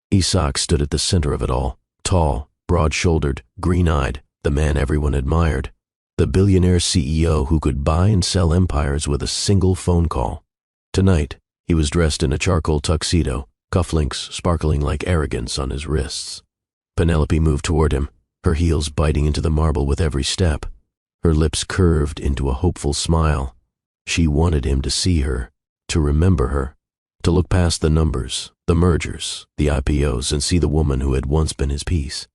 Isak stood at the center of it all, tall, broad-shouldered, green-eyed, the man everyone admired, the billionaire CEO who could buy and sell empires with a single phone call. Tonight, he was dressed in a charcoal tuxedo, cufflinks sparkling like arrogance on his wrists. Penelope moved toward him, her heels biting into the marble with every step. Her lips curved into a hopeful smile. She wanted him to see her, to remember her, to look past the numbers, the mergers, the IPOs, and see the woman who had once been his peace.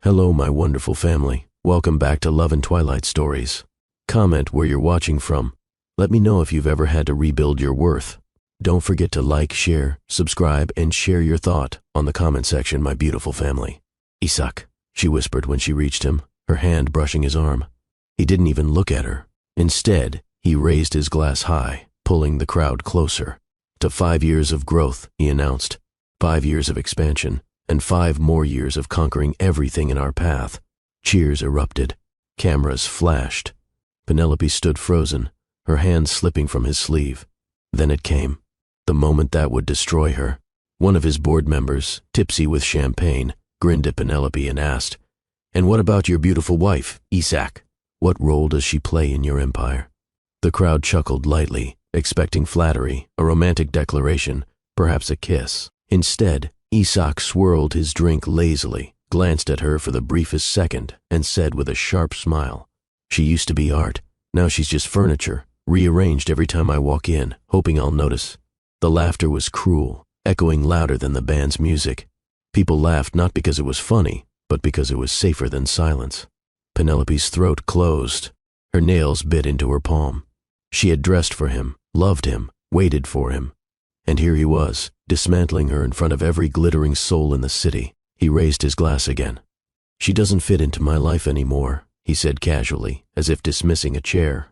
Hello, my wonderful family. Welcome back to Love and Twilight Stories. Comment where you're watching from. Let me know if you've ever had to rebuild your worth. Don't forget to like, share, subscribe, and share your thought on the comment section, my beautiful family. Isak, she whispered when she reached him, her hand brushing his arm. He didn't even look at her. Instead, he raised his glass high, pulling the crowd closer. To 5 years of growth, he announced. 5 years of expansion, and 5 more years of conquering everything in our path. Cheers erupted. Cameras flashed. Penelope stood frozen, her hand slipping from his sleeve. Then it came. The moment that would destroy her. One of his board members, tipsy with champagne, grinned at Penelope and asked, "And what about your beautiful wife, Isak? What role does she play in your empire?" The crowd chuckled lightly, expecting flattery, a romantic declaration, perhaps a kiss. Instead, Isak swirled his drink lazily, glanced at her for the briefest second, and said with a sharp smile, "She used to be art. Now she's just furniture, rearranged every time I walk in, hoping I'll notice." The laughter was cruel, echoing louder than the band's music. People laughed not because it was funny, but because it was safer than silence. Penelope's throat closed. Her nails bit into her palm. She had dressed for him, loved him, waited for him. And here he was, dismantling her in front of every glittering soul in the city. He raised his glass again. "She doesn't fit into my life anymore," he said casually, as if dismissing a chair.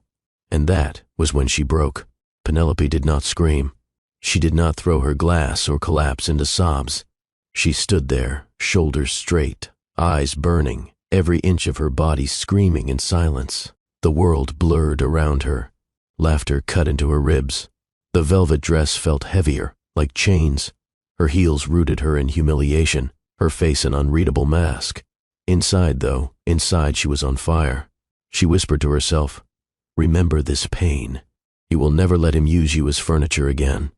And that was when she broke. Penelope did not scream. She did not throw her glass or collapse into sobs. She stood there, shoulders straight, eyes burning, every inch of her body screaming in silence. The world blurred around her. Laughter cut into her ribs. The velvet dress felt heavier, like chains. Her heels rooted her in humiliation, her face an unreadable mask. Inside, though, inside she was on fire. She whispered to herself, "Remember this pain. You will never let him use you as furniture again."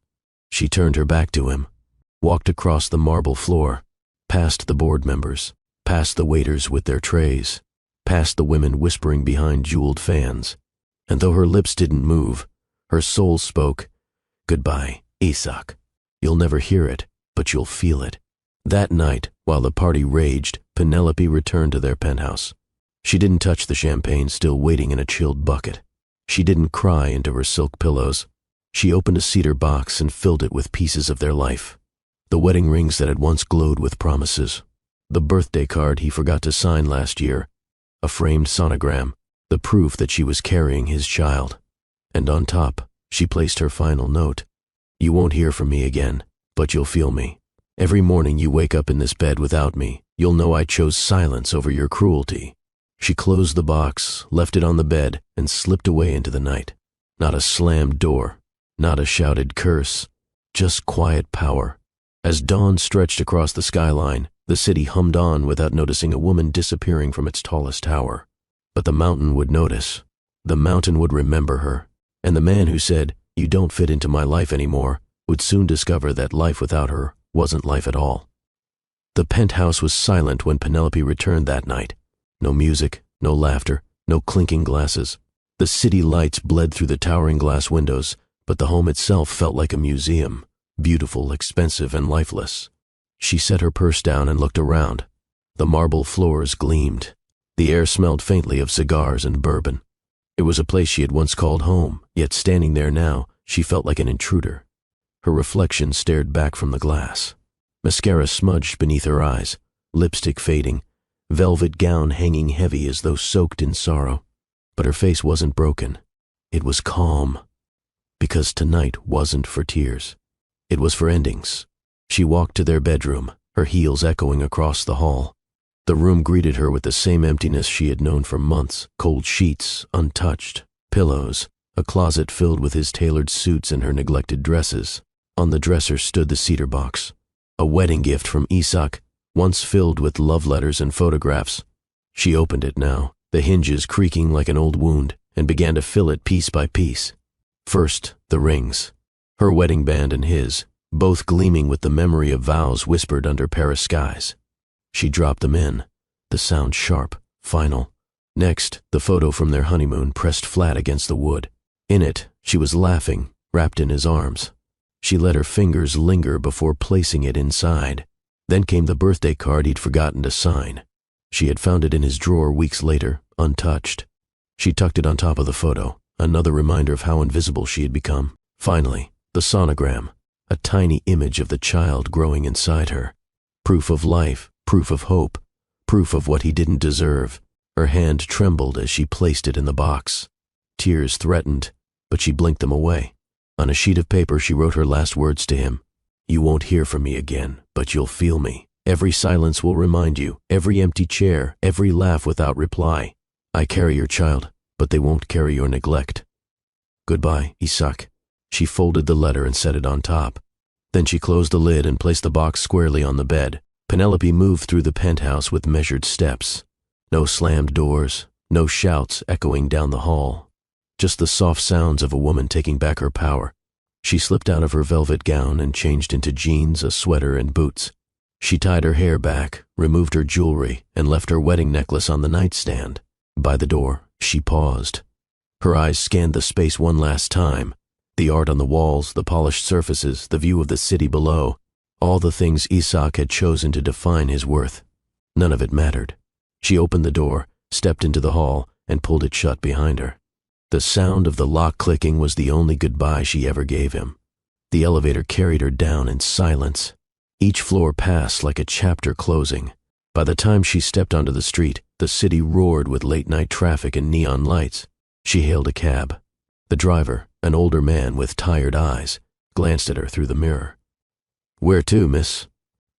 She turned her back to him, walked across the marble floor, past the board members, past the waiters with their trays, past the women whispering behind jeweled fans. And though her lips didn't move, her soul spoke, "Goodbye, Isak. You'll never hear it, but you'll feel it." That night, while the party raged, Penelope returned to their penthouse. She didn't touch the champagne still waiting in a chilled bucket. She didn't cry into her silk pillows. She opened a cedar box and filled it with pieces of their life. The wedding rings that had once glowed with promises. The birthday card he forgot to sign last year. A framed sonogram, the proof that she was carrying his child. And on top, she placed her final note. "You won't hear from me again, but you'll feel me. Every morning you wake up in this bed without me, you'll know I chose silence over your cruelty." She closed the box, left it on the bed, and slipped away into the night. Not a slammed door, not a shouted curse, just quiet power. As dawn stretched across the skyline, the city hummed on without noticing a woman disappearing from its tallest tower. But the mountain would notice. The mountain would remember her. And the man who said, "You don't fit into my life anymore," would soon discover that life without her wasn't life at all. The penthouse was silent when Penelope returned that night. No music, no laughter, no clinking glasses. The city lights bled through the towering glass windows, but the home itself felt like a museum, beautiful, expensive, and lifeless. She set her purse down and looked around. The marble floors gleamed. The air smelled faintly of cigars and bourbon. It was a place she had once called home, yet standing there now, she felt like an intruder. Her reflection stared back from the glass. Mascara smudged beneath her eyes, lipstick fading, velvet gown hanging heavy as though soaked in sorrow. But her face wasn't broken. It was calm. Because tonight wasn't for tears. It was for endings. She walked to their bedroom, her heels echoing across the hall. The room greeted her with the same emptiness she had known for months, cold sheets, untouched, pillows, a closet filled with his tailored suits and her neglected dresses. On the dresser stood the cedar box. A wedding gift from Isak, once filled with love letters and photographs. She opened it now, the hinges creaking like an old wound, and began to fill it piece by piece. First, the rings. Her wedding band and his, both gleaming with the memory of vows whispered under Paris skies. She dropped them in, the sound sharp, final. Next, the photo from their honeymoon pressed flat against the wood. In it, she was laughing, wrapped in his arms. She let her fingers linger before placing it inside. Then came the birthday card he'd forgotten to sign. She had found it in his drawer weeks later, untouched. She tucked it on top of the photo, another reminder of how invisible she had become. Finally, the sonogram, a tiny image of the child growing inside her. Proof of life, proof of hope, proof of what he didn't deserve. Her hand trembled as she placed it in the box. Tears threatened, but she blinked them away. On a sheet of paper she wrote her last words to him. "You won't hear from me again, but you'll feel me. Every silence will remind you, every empty chair, every laugh without reply. I carry your child, but they won't carry your neglect. Goodbye, Isak." She folded the letter and set it on top. Then she closed the lid and placed the box squarely on the bed. Penelope moved through the penthouse with measured steps. No slammed doors, no shouts echoing down the hall. Just the soft sounds of a woman taking back her power. She slipped out of her velvet gown and changed into jeans, a sweater, and boots. She tied her hair back, removed her jewelry, and left her wedding necklace on the nightstand. By the door, she paused. Her eyes scanned the space one last time. The art on the walls, the polished surfaces, the view of the city below. All the things Isak had chosen to define his worth. None of it mattered. She opened the door, stepped into the hall, and pulled it shut behind her. The sound of the lock clicking was the only goodbye she ever gave him. The elevator carried her down in silence. Each floor passed like a chapter closing. By the time she stepped onto the street, the city roared with late-night traffic and neon lights. She hailed a cab. The driver, an older man with tired eyes, glanced at her through the mirror. "Where to, miss?"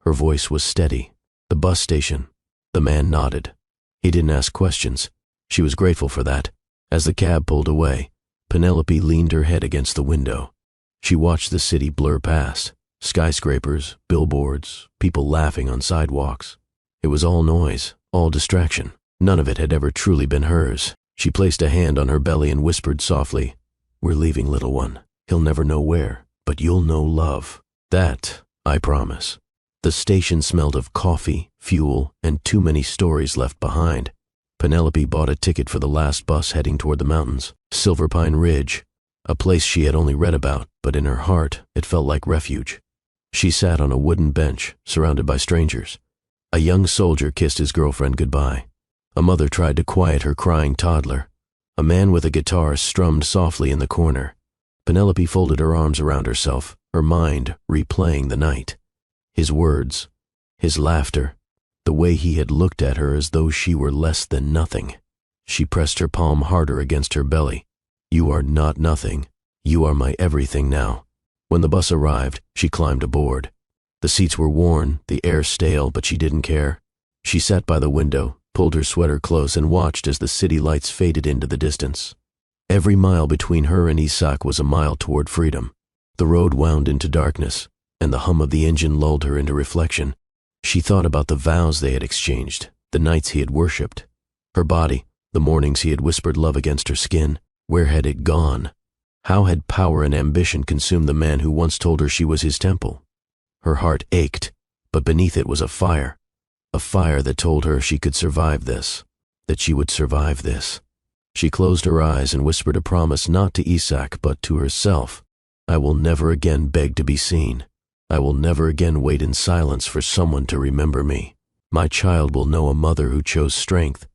Her voice was steady. "The bus station." The man nodded. He didn't ask questions. She was grateful for that. As the cab pulled away, Penelope leaned her head against the window. She watched the city blur past. Skyscrapers, billboards, people laughing on sidewalks. It was all noise, all distraction. None of it had ever truly been hers. She placed a hand on her belly and whispered softly, "We're leaving, little one. He'll never know where, but you'll know love. That, I promise." The station smelled of coffee, fuel, and too many stories left behind. Penelope bought a ticket for the last bus heading toward the mountains, Silverpine Ridge, a place she had only read about, but in her heart it felt like refuge. She sat on a wooden bench, surrounded by strangers. A young soldier kissed his girlfriend goodbye. A mother tried to quiet her crying toddler. A man with a guitar strummed softly in the corner. Penelope folded her arms around herself, her mind replaying the night. His words, his laughter, the way he had looked at her as though she were less than nothing. She pressed her palm harder against her belly. "You are not nothing. You are my everything now." When the bus arrived, she climbed aboard. The seats were worn, the air stale, but she didn't care. She sat by the window, pulled her sweater close, and watched as the city lights faded into the distance. Every mile between her and Isak was a mile toward freedom. The road wound into darkness, and the hum of the engine lulled her into reflection. She thought about the vows they had exchanged, the nights he had worshipped. Her body, the mornings he had whispered love against her skin, where had it gone? How had power and ambition consumed the man who once told her she was his temple? Her heart ached, but beneath it was a fire that told her she could survive this, that she would survive this. She closed her eyes and whispered a promise not to Isak but to herself. "I will never again beg to be seen. I will never again wait in silence for someone to remember me. My child will know a mother who chose strength."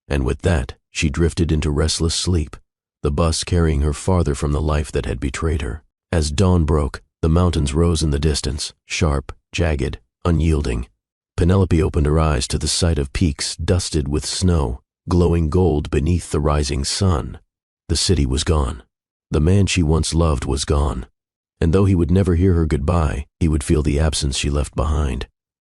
And with that, she drifted into restless sleep, the bus carrying her farther from the life that had betrayed her. As dawn broke, the mountains rose in the distance, sharp, jagged, unyielding. Penelope opened her eyes to the sight of peaks dusted with snow, glowing gold beneath the rising sun. The city was gone. The man she once loved was gone. And though he would never hear her goodbye, he would feel the absence she left behind.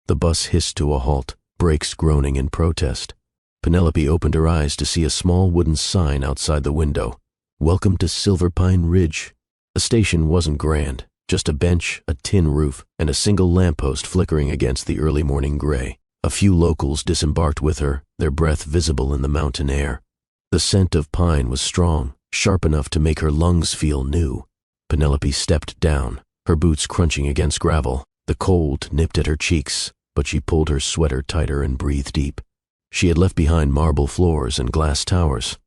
The bus hissed to a halt, brakes groaning in protest. Penelope opened her eyes to see a small wooden sign outside the window. "Welcome to Silverpine Ridge." The station wasn't grand, Just a bench, a tin roof, and a single lamppost flickering against the early morning gray. A few locals disembarked with her, their breath visible in the mountain air. The scent of pine was strong, sharp enough to make her lungs feel new. Penelope stepped down, her boots crunching against gravel. The cold nipped at her cheeks, but she pulled her sweater tighter and breathed deep. She had left behind marble floors and glass towers.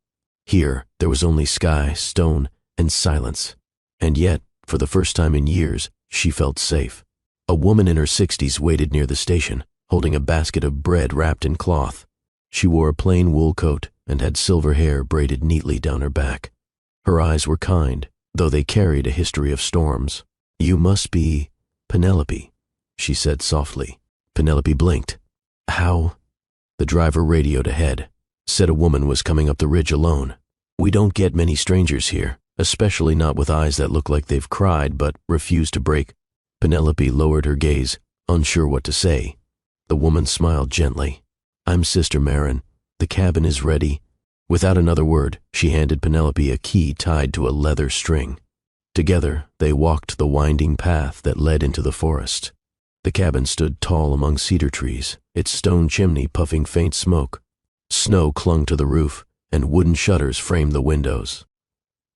Here, there was only sky, stone, and silence. And yet, for the first time in years, she felt safe. A woman in her 60s waited near the station, holding a basket of bread wrapped in cloth. She wore a plain wool coat and had silver hair braided neatly down her back. Her eyes were kind, though they carried a history of storms. "You must be Penelope," she said softly. Penelope blinked. "How?" The driver radioed ahead, said a woman was coming up the ridge alone. "We don't get many strangers here, especially not with eyes that look like they've cried but refuse to break." Penelope lowered her gaze, unsure what to say. The woman smiled gently. "I'm Sister Marin. The cabin is ready." Without another word, she handed Penelope a key tied to a leather string. Together, they walked the winding path that led into the forest. The cabin stood tall among cedar trees, its stone chimney puffing faint smoke. Snow clung to the roof, and wooden shutters framed the windows.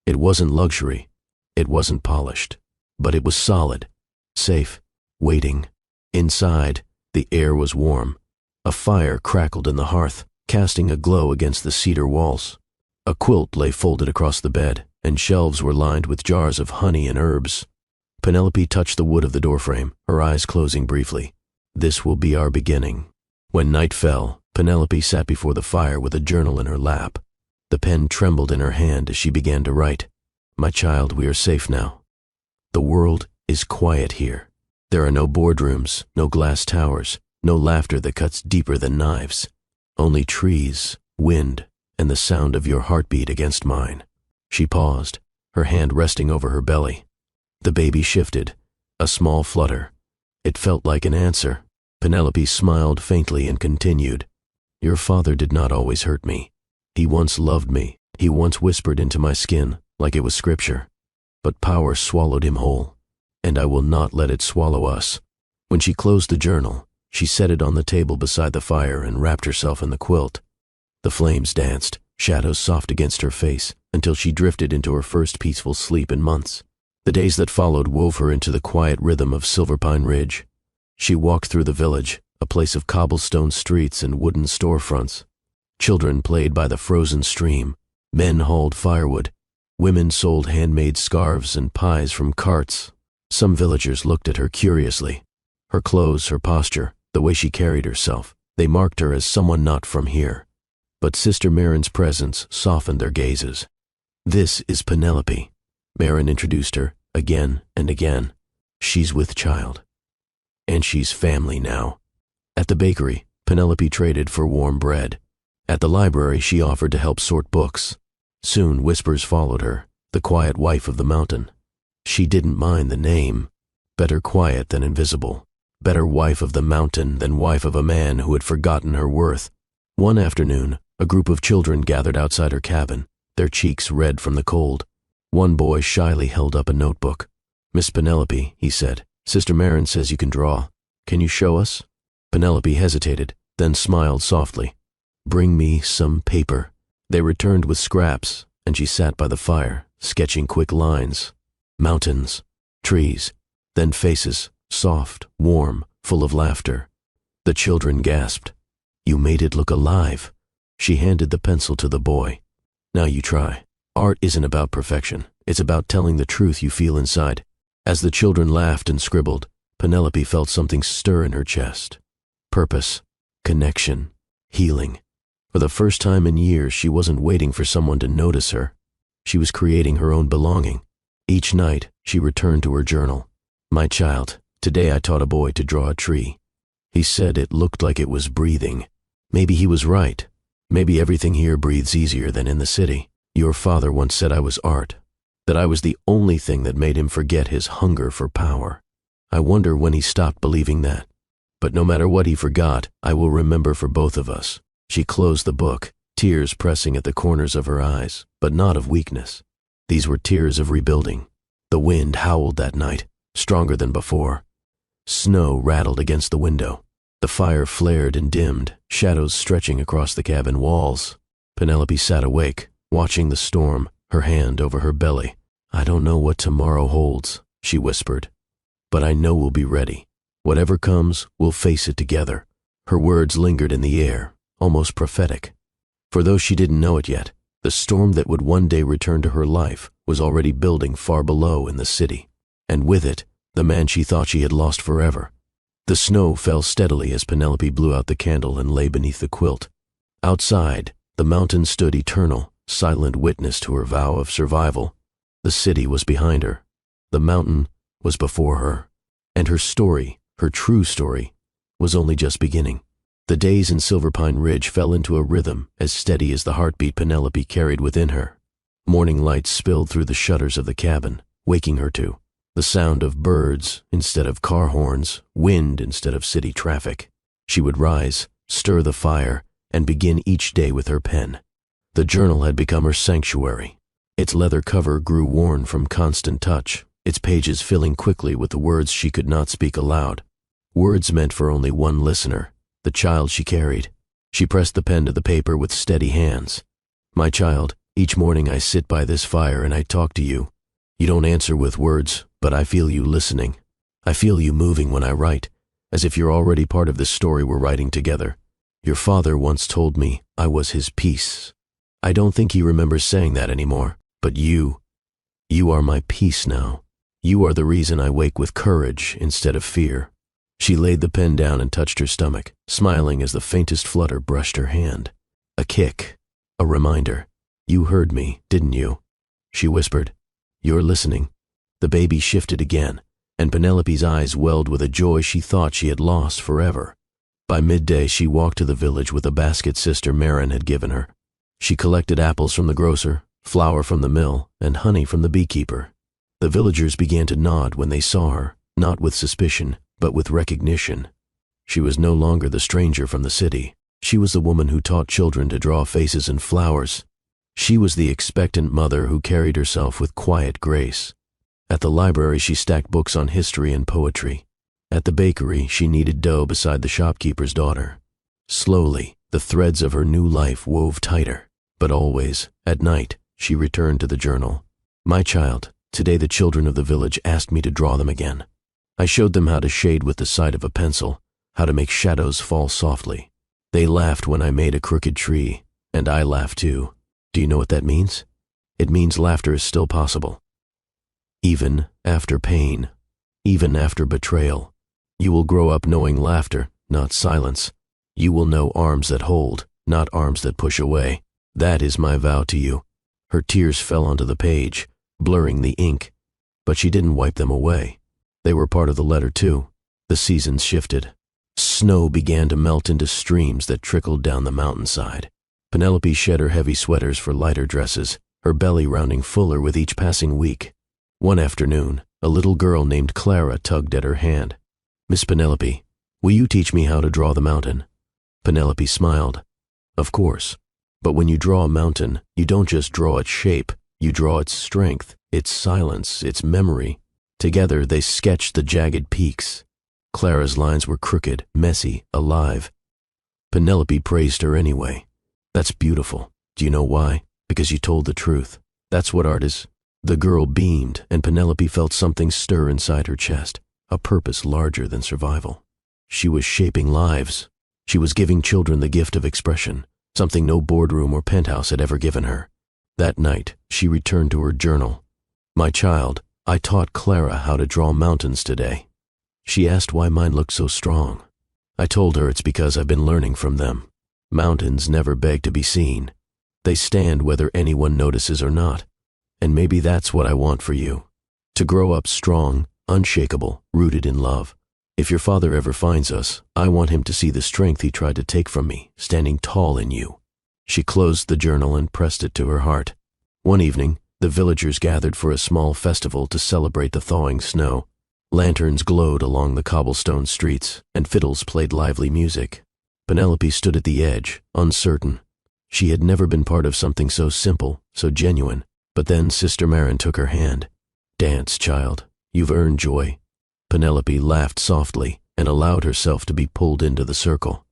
It wasn't luxury, it wasn't polished, but it was solid, safe, waiting. Inside, the air was warm. A fire crackled in the hearth, casting a glow against the cedar walls. A quilt lay folded across the bed, and shelves were lined with jars of honey and herbs. Penelope touched the wood of the doorframe, her eyes closing briefly. This will be our beginning. When night fell, Penelope sat before the fire with a journal in her lap. The pen trembled in her hand as she began to write. "My child, we are safe now. The world is quiet here. There are no boardrooms, no glass towers, no laughter that cuts deeper than knives. Only trees, wind, and the sound of your heartbeat against mine." She paused, her hand resting over her belly. The baby shifted, a small flutter. It felt like an answer. Penelope smiled faintly and continued. "Your father did not always hurt me. He once loved me. He once whispered into my skin, like it was scripture. But power swallowed him whole, and I will not let it swallow us." When she closed the journal, she set it on the table beside the fire and wrapped herself in the quilt. The flames danced, shadows soft against her face, until she drifted into her first peaceful sleep in months. The days that followed wove her into the quiet rhythm of Silverpine Ridge. She walked through the village, a place of cobblestone streets and wooden storefronts. Children played by the frozen stream, men hauled firewood, women sold handmade scarves and pies from carts. Some villagers looked at her curiously. Her clothes, her posture, the way she carried herself, they marked her as someone not from here. But Sister Marin's presence softened their gazes. "This is Penelope," Marin introduced her, again and again. "She's with child. And she's family now." At the bakery, Penelope traded for warm bread. At the library, she offered to help sort books. Soon whispers followed her, the quiet wife of the mountain. She didn't mind the name. Better quiet than invisible. Better wife of the mountain than wife of a man who had forgotten her worth. One afternoon, a group of children gathered outside her cabin, their cheeks red from the cold. One boy shyly held up a notebook. "Miss Penelope," he said, "Sister Marin says you can draw. Can you show us?" Penelope hesitated, then smiled softly. "Bring me some paper." They returned with scraps, and she sat by the fire, sketching quick lines. Mountains, trees, then faces, soft, warm, full of laughter. The children gasped. "You made it look alive." She handed the pencil to the boy. "Now you try. Art isn't about perfection. It's about telling the truth you feel inside." As the children laughed and scribbled, Penelope felt something stir in her chest. Purpose, connection, healing. For the first time in years, she wasn't waiting for someone to notice her. She was creating her own belonging. Each night, she returned to her journal. "My child, today I taught a boy to draw a tree. He said it looked like it was breathing. Maybe he was right. Maybe everything here breathes easier than in the city. Your father once said I was art, that I was the only thing that made him forget his hunger for power. I wonder when he stopped believing that. But no matter what he forgot, I will remember for both of us." She closed the book, tears pressing at the corners of her eyes, but not of weakness. These were tears of rebuilding. The wind howled that night, stronger than before. Snow rattled against the window. The fire flared and dimmed, shadows stretching across the cabin walls. Penelope sat awake, watching the storm, her hand over her belly. "I don't know what tomorrow holds," she whispered, "but I know we'll be ready. Whatever comes, we'll face it together." Her words lingered in the air, almost prophetic. For though she didn't know it yet, the storm that would one day return to her life was already building far below in the city, and with it, the man she thought she had lost forever. The snow fell steadily as Penelope blew out the candle and lay beneath the quilt. Outside, the mountain stood eternal, silent witness to her vow of survival. The city was behind her. The mountain was before her. And her story, her true story, was only just beginning. The days in Silverpine Ridge fell into a rhythm as steady as the heartbeat Penelope carried within her. Morning light spilled through the shutters of the cabin, waking her to the sound of birds instead of car horns, wind instead of city traffic. She would rise, stir the fire, and begin each day with her pen. The journal had become her sanctuary. Its leather cover grew worn from constant touch, its pages filling quickly with the words she could not speak aloud. Words meant for only one listener, the child she carried. She pressed the pen to the paper with steady hands. "My child, each morning I sit by this fire and I talk to you. You don't answer with words, but I feel you listening. I feel you moving when I write, as if you're already part of this story we're writing together. Your father once told me I was his peace. I don't think he remembers saying that anymore, but you are my peace now. You are the reason I wake with courage instead of fear." She laid the pen down and touched her stomach, smiling as the faintest flutter brushed her hand. A kick, a reminder. "You heard me, didn't you?" she whispered. "You're listening." The baby shifted again, and Penelope's eyes welled with a joy she thought she had lost forever. By midday, she walked to the village with a basket Sister Marin had given her. She collected apples from the grocer, flour from the mill, and honey from the beekeeper. The villagers began to nod when they saw her, not with suspicion, but with recognition. She was no longer the stranger from the city. She was the woman who taught children to draw faces and flowers. She was the expectant mother who carried herself with quiet grace. At the library, she stacked books on history and poetry. At the bakery, she kneaded dough beside the shopkeeper's daughter. Slowly, the threads of her new life wove tighter, but always, at night, she returned to the journal. "My child, today the children of the village asked me to draw them again. I showed them how to shade with the side of a pencil, how to make shadows fall softly. They laughed when I made a crooked tree, and I laughed too. Do you know what that means? It means laughter is still possible. Even after pain, even after betrayal, you will grow up knowing laughter, not silence. You will know arms that hold, not arms that push away. That is my vow to you." Her tears fell onto the page, blurring the ink, but she didn't wipe them away. They were part of the letter too. The seasons shifted. Snow began to melt into streams that trickled down the mountainside. Penelope shed her heavy sweaters for lighter dresses, her belly rounding fuller with each passing week. One afternoon, a little girl named Clara tugged at her hand. "Miss Penelope, will you teach me how to draw the mountain?" Penelope smiled. "Of course. But when you draw a mountain, you don't just draw its shape, you draw its strength, its silence, its memory." Together they sketched the jagged peaks. Clara's lines were crooked, messy, alive. Penelope praised her anyway. "That's beautiful. Do you know why? Because you told the truth. That's what art is." The girl beamed, and Penelope felt something stir inside her chest, a purpose larger than survival. She was shaping lives. She was giving children the gift of expression, something no boardroom or penthouse had ever given her. That night, she returned to her journal. "My child, I taught Clara how to draw mountains today." She asked why mine looked so strong. I told her it's because I've been learning from them. Mountains never beg to be seen. They stand whether anyone notices or not. And maybe that's what I want for you. To grow up strong, unshakable, rooted in love. If your father ever finds us, I want him to see the strength he tried to take from me, standing tall in you. She closed the journal and pressed it to her heart. One evening, the villagers gathered for a small festival to celebrate the thawing snow. Lanterns glowed along the cobblestone streets, and fiddles played lively music. Penelope stood at the edge, uncertain. She had never been part of something so simple, so genuine. But then Sister Marin took her hand. "Dance, child. You've earned joy. Penelope laughed softly and allowed herself to be pulled into the circle.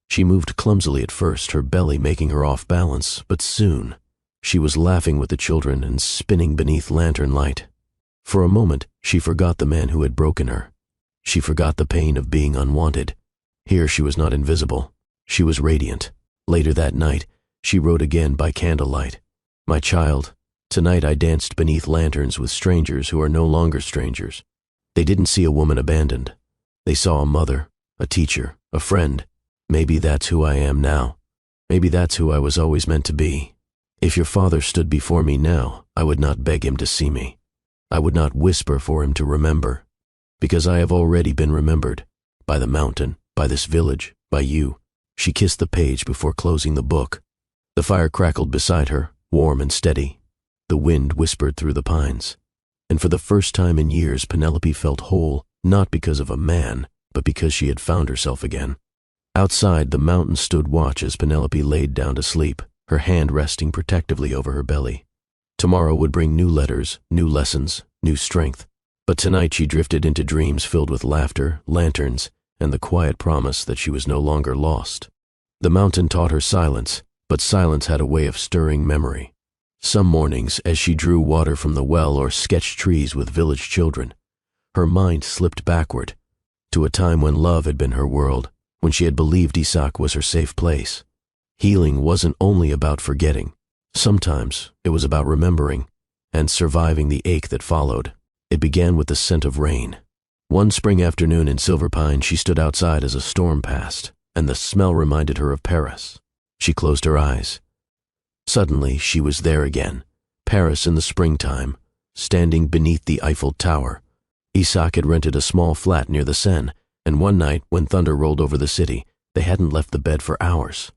She moved clumsily at first, her belly making her off balance, but soon she was laughing with the children and spinning beneath lantern light. For a moment, she forgot the man who had broken her. She forgot the pain of being unwanted. Here she was not invisible. She was radiant. Later that night, she wrote again by candlelight. My child, tonight I danced beneath lanterns with strangers who are no longer strangers. They didn't see a woman abandoned. They saw a mother, a teacher, a friend. Maybe that's who I am now. Maybe that's who I was always meant to be. If your father stood before me now, I would not beg him to see me. I would not whisper for him to remember, because I have already been remembered, by the mountain, by this village, by you. She kissed the page before closing the book. The fire crackled beside her, warm and steady. The wind whispered through the pines. And for the first time in years, Penelope felt whole, not because of a man, but because she had found herself again. Outside, the mountain stood watch as Penelope laid down to sleep, her hand resting protectively over her belly. Tomorrow would bring new letters, new lessons, new strength. But tonight she drifted into dreams filled with laughter, lanterns, and the quiet promise that she was no longer lost. The mountain taught her silence, but silence had a way of stirring memory. Some mornings, as she drew water from the well or sketched trees with village children, her mind slipped backward to a time when love had been her world, when she had believed Isaac was her safe place. Healing wasn't only about forgetting. Sometimes it was about remembering and surviving the ache that followed. It began with the scent of rain. One spring afternoon in Silver Pine, she stood outside as a storm passed, and the smell reminded her of Paris. She closed her eyes. Suddenly, she was there again, Paris in the springtime, standing beneath the Eiffel Tower. Isaac had rented a small flat near the Seine, and one night, when thunder rolled over the city, they hadn't left the bed for hours.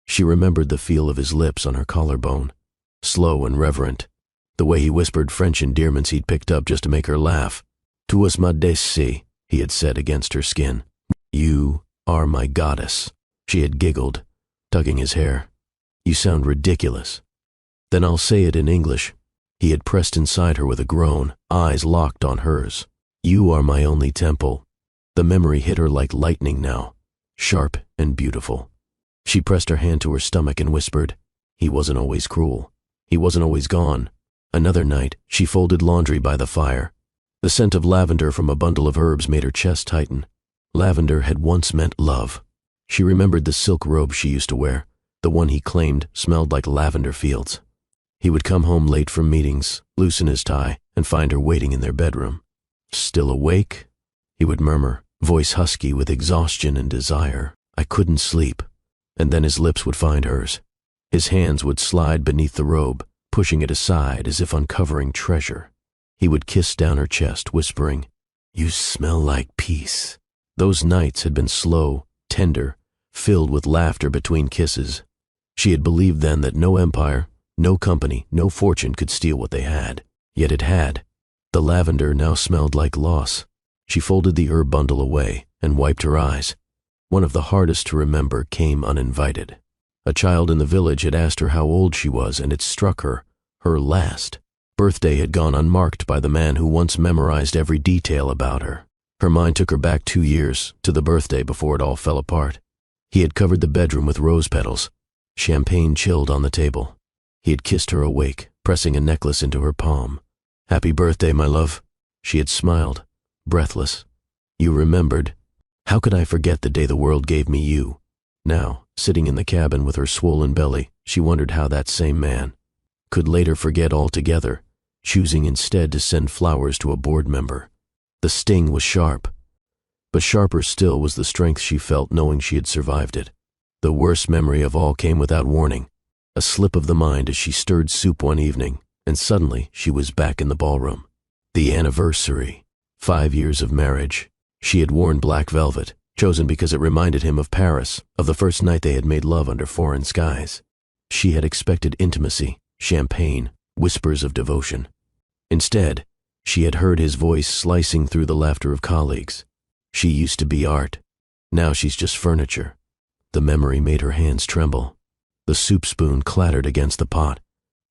She remembered the feel of his lips on her collarbone, slow and reverent, the way he whispered French endearments he'd picked up just to make her laugh. Tu es ma déesse, he had said against her skin. You are my goddess. She had giggled, tugging his hair. You sound ridiculous. Then I'll say it in English. He had pressed inside her with a groan, eyes locked on hers. You are my only temple. The memory hit her like lightning now, sharp and beautiful. She pressed her hand to her stomach and whispered, he wasn't always cruel. He wasn't always gone. Another night, she folded laundry by the fire. The scent of lavender from a bundle of herbs made her chest tighten. Lavender had once meant love. She remembered the silk robe she used to wear, the one he claimed smelled like lavender fields. He would come home late from meetings, loosen his tie, and find her waiting in their bedroom. Still awake? He would murmur, voice husky with exhaustion and desire. I couldn't sleep. And then his lips would find hers. His hands would slide beneath the robe, pushing it aside as if uncovering treasure. He would kiss down her chest, whispering, you smell like peace. Those nights had been slow, tender, filled with laughter between kisses. She had believed then that no empire, no company, no fortune could steal what they had. Yet it had. The lavender now smelled like loss. She folded the herb bundle away and wiped her eyes. One of the hardest to remember came uninvited. A child in the village had asked her how old she was, and it struck her. Her last birthday had gone unmarked by the man who once memorized every detail about her. Her mind took her back 2 years, to the birthday before it all fell apart. He had covered the bedroom with rose petals. Champagne chilled on the table. He had kissed her awake, pressing a necklace into her palm. Happy birthday, my love. She had smiled, breathless. You remembered. How could I forget the day the world gave me you? Now, sitting in the cabin with her swollen belly, she wondered how that same man could later forget altogether, choosing instead to send flowers to a board member. The sting was sharp, but sharper still was the strength she felt knowing she had survived it. The worst memory of all came without warning, a slip of the mind as she stirred soup one evening, and suddenly she was back in the ballroom. The anniversary. 5 years of marriage. She had worn black velvet, chosen because it reminded him of Paris, of the first night they had made love under foreign skies. She had expected intimacy, champagne, whispers of devotion. Instead, she had heard his voice slicing through the laughter of colleagues. She used to be art. Now she's just furniture. The memory made her hands tremble. The soup spoon clattered against the pot.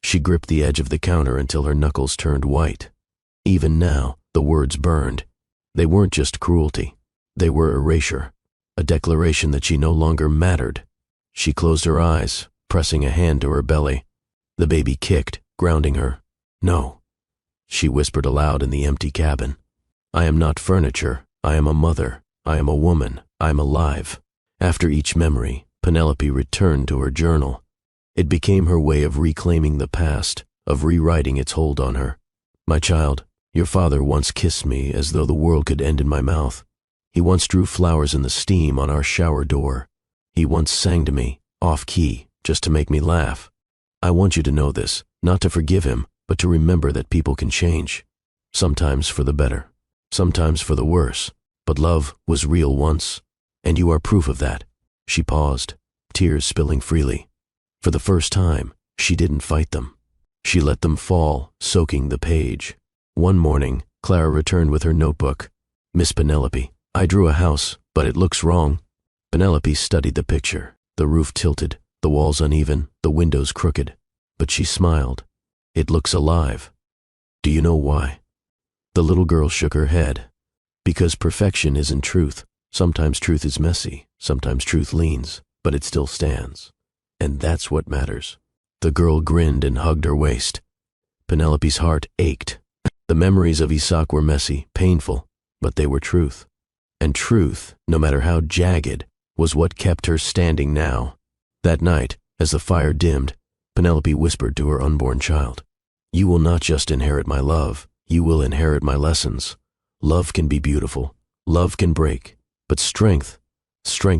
She gripped the edge of the counter until her knuckles turned white. Even now, the words burned. They weren't just cruelty. They were erasure, a declaration that she no longer mattered. She closed her eyes, pressing a hand to her belly. The baby kicked, grounding her. "No," she whispered aloud in the empty cabin. "I am not furniture. I am a mother. I am a woman. I am alive." After each memory, Penelope returned to her journal. It became her way of reclaiming the past, of rewriting its hold on her. "My child, your father once kissed me as though the world could end in my mouth. He once drew flowers in the steam on our shower door. He once sang to me, off-key, just to make me laugh. I want you to know this, not to forgive him, but to remember that people can change. Sometimes for the better, sometimes for the worse, but love was real once, and you are proof of that." She paused, tears spilling freely. For the first time, she didn't fight them. She let them fall, soaking the page. One morning, Clara returned with her notebook. "Miss Penelope, I drew a house, but it looks wrong." Penelope studied the picture, the roof tilted, the walls uneven, the windows crooked. But she smiled. "It looks alive." "Do you know why?" The little girl shook her head. "Because perfection isn't truth. Sometimes truth is messy, sometimes truth leans, but it still stands. And that's what matters." The girl grinned and hugged her waist. Penelope's heart ached. The memories of Isaac were messy, painful, but they were truth. And truth, no matter how jagged, was what kept her standing now. That night, as the fire dimmed, Penelope whispered to her unborn child, "You will not just inherit my love, you will inherit my lessons. Love can be beautiful, love can break, but strength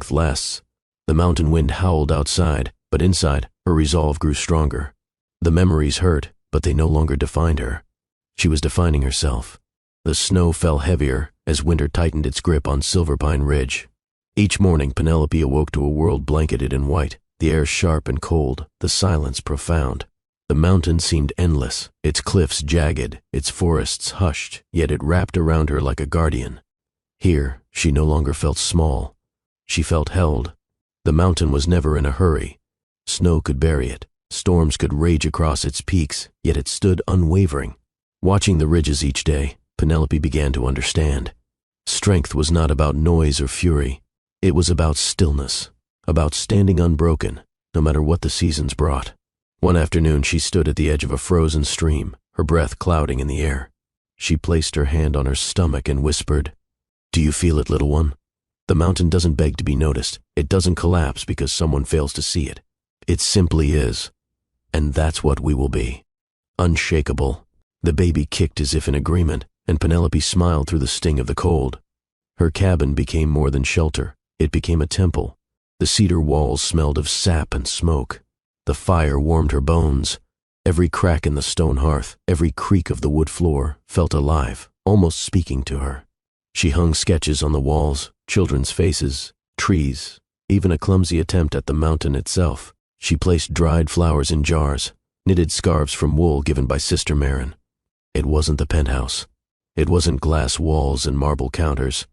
lasts." The mountain wind howled outside, but inside, her resolve grew stronger. The memories hurt, but they no longer defined her. She was defining herself. The snow fell heavier as winter tightened its grip on Silverpine Ridge. Each morning, Penelope awoke to a world blanketed in white, the air sharp and cold, the silence profound. The mountain seemed endless, its cliffs jagged, its forests hushed, yet it wrapped around her like a guardian. Here, she no longer felt small. She felt held. The mountain was never in a hurry. Snow could bury it, storms could rage across its peaks, yet it stood unwavering. Watching the ridges each day, Penelope began to understand. Strength was not about noise or fury. It was about stillness, about standing unbroken, no matter what the seasons brought. One afternoon, she stood at the edge of a frozen stream, her breath clouding in the air. She placed her hand on her stomach and whispered, "Do you feel it, little one? The mountain doesn't beg to be noticed. It doesn't collapse because someone fails to see it. It simply is. And that's what we will be. Unshakable." The baby kicked as if in agreement, and Penelope smiled through the sting of the cold. Her cabin became more than shelter. It became a temple. The cedar walls smelled of sap and smoke. The fire warmed her bones. Every crack in the stone hearth, every creak of the wood floor, felt alive, almost speaking to her. She hung sketches on the walls, children's faces, trees, even a clumsy attempt at the mountain itself. She placed dried flowers in jars, knitted scarves from wool given by Sister Marin. It wasn't the penthouse. It wasn't glass walls and marble counters,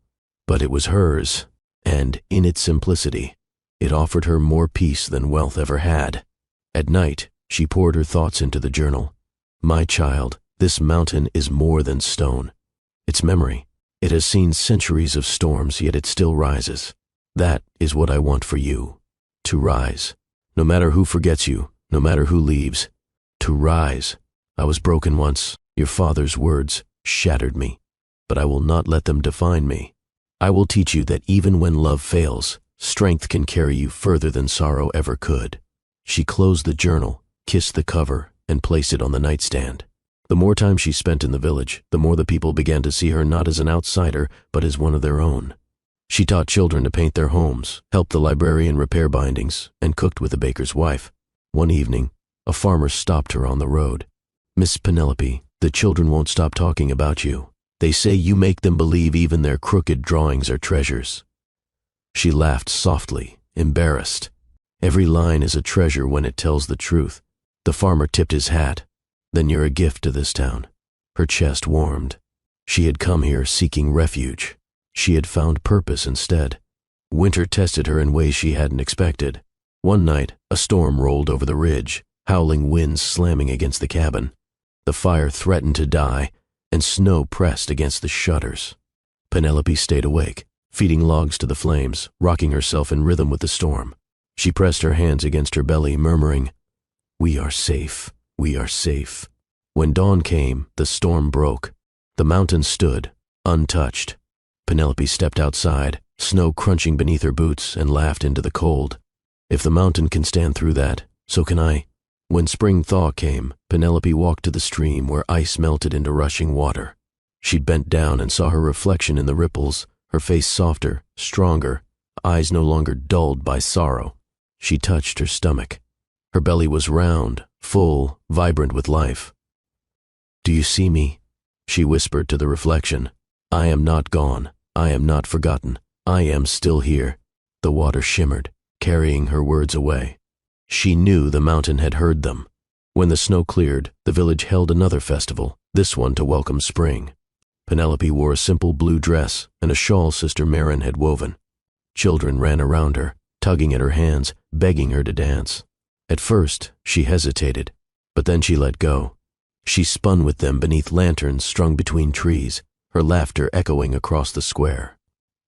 but it was hers, and in its simplicity, it offered her more peace than wealth ever had. At night, she poured her thoughts into the journal. "My child, this mountain is more than stone. It's memory. It has seen centuries of storms, yet it still rises. That is what I want for you. To rise. No matter who forgets you, no matter who leaves. To rise. I was broken once. Your father's words shattered me, but I will not let them define me. I will teach you that even when love fails, strength can carry you further than sorrow ever could." She closed the journal, kissed the cover, and placed it on the nightstand. The more time she spent in the village, the more the people began to see her not as an outsider, but as one of their own. She taught children to paint their homes, helped the librarian repair bindings, and cooked with the baker's wife. One evening, a farmer stopped her on the road. "Miss Penelope, the children won't stop talking about you. They say you make them believe even their crooked drawings are treasures." She laughed softly, embarrassed. Every line is a treasure when it tells the truth. The farmer tipped his hat. "Then you're a gift to this town." Her chest warmed. She had come here seeking refuge. She had found purpose instead. Winter tested her in ways she hadn't expected. One night, a storm rolled over the ridge, howling winds slamming against the cabin. The fire threatened to die, and snow pressed against the shutters. Penelope stayed awake, feeding logs to the flames, rocking herself in rhythm with the storm. She pressed her hands against her belly, murmuring, "We are safe, we are safe." When dawn came, the storm broke. The mountain stood, untouched. Penelope stepped outside, snow crunching beneath her boots, and laughed into the cold. If the mountain can stand through that, so can I. When spring thaw came, Penelope walked to the stream where ice melted into rushing water. She bent down and saw her reflection in the ripples, her face softer, stronger, eyes no longer dulled by sorrow. She touched her stomach. Her belly was round, full, vibrant with life. "Do you see me?" she whispered to the reflection. "I am not gone. I am not forgotten. I am still here." The water shimmered, carrying her words away. She knew the mountain had heard them. When the snow cleared, the village held another festival, this one to welcome spring. Penelope wore a simple blue dress and a shawl Sister Marin had woven. Children ran around her, tugging at her hands, begging her to dance. At first, she hesitated, but then she let go. She spun with them beneath lanterns strung between trees, her laughter echoing across the square.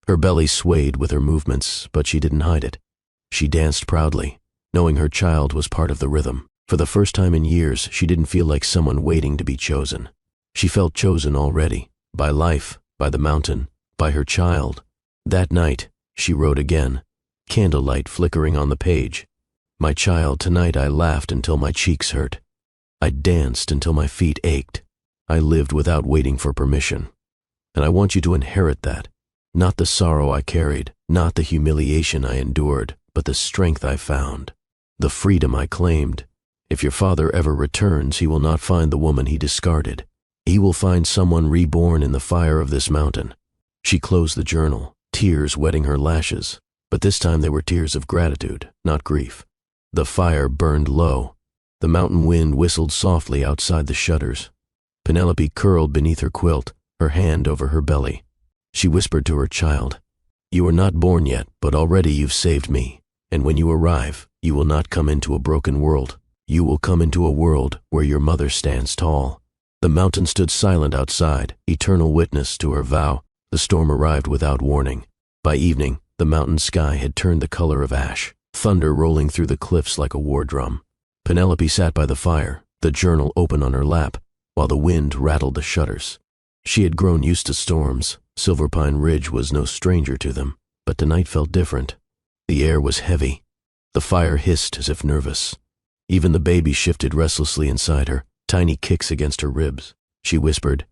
Her belly swayed with her movements, but she didn't hide it. She danced proudly, knowing her child was part of the rhythm. For the first time in years, she didn't feel like someone waiting to be chosen. She felt chosen already, by life, by the mountain, by her child. That night, she wrote again, candlelight flickering on the page. "My child, tonight I laughed until my cheeks hurt. I danced until my feet ached. I lived without waiting for permission. And I want you to inherit that. Not the sorrow I carried, not the humiliation I endured, but the strength I found, the freedom I claimed. If your father ever returns, he will not find the woman he discarded. He will find someone reborn in the fire of this mountain." She closed the journal, tears wetting her lashes, but this time they were tears of gratitude, not grief. The fire burned low. The mountain wind whistled softly outside the shutters. Penelope curled beneath her quilt, her hand over her belly. She whispered to her child, "You are not born yet, but already you've saved me. And when you arrive, you will not come into a broken world. You will come into a world where your mother stands tall." The mountain stood silent outside, eternal witness to her vow. The storm arrived without warning. By evening, the mountain sky had turned the color of ash, thunder rolling through the cliffs like a war drum. Penelope sat by the fire, the journal open on her lap, while the wind rattled the shutters. She had grown used to storms. Silverpine Ridge was no stranger to them, but tonight felt different. The air was heavy. The fire hissed as if nervous. Even the baby shifted restlessly inside her, tiny kicks against her ribs. She whispered,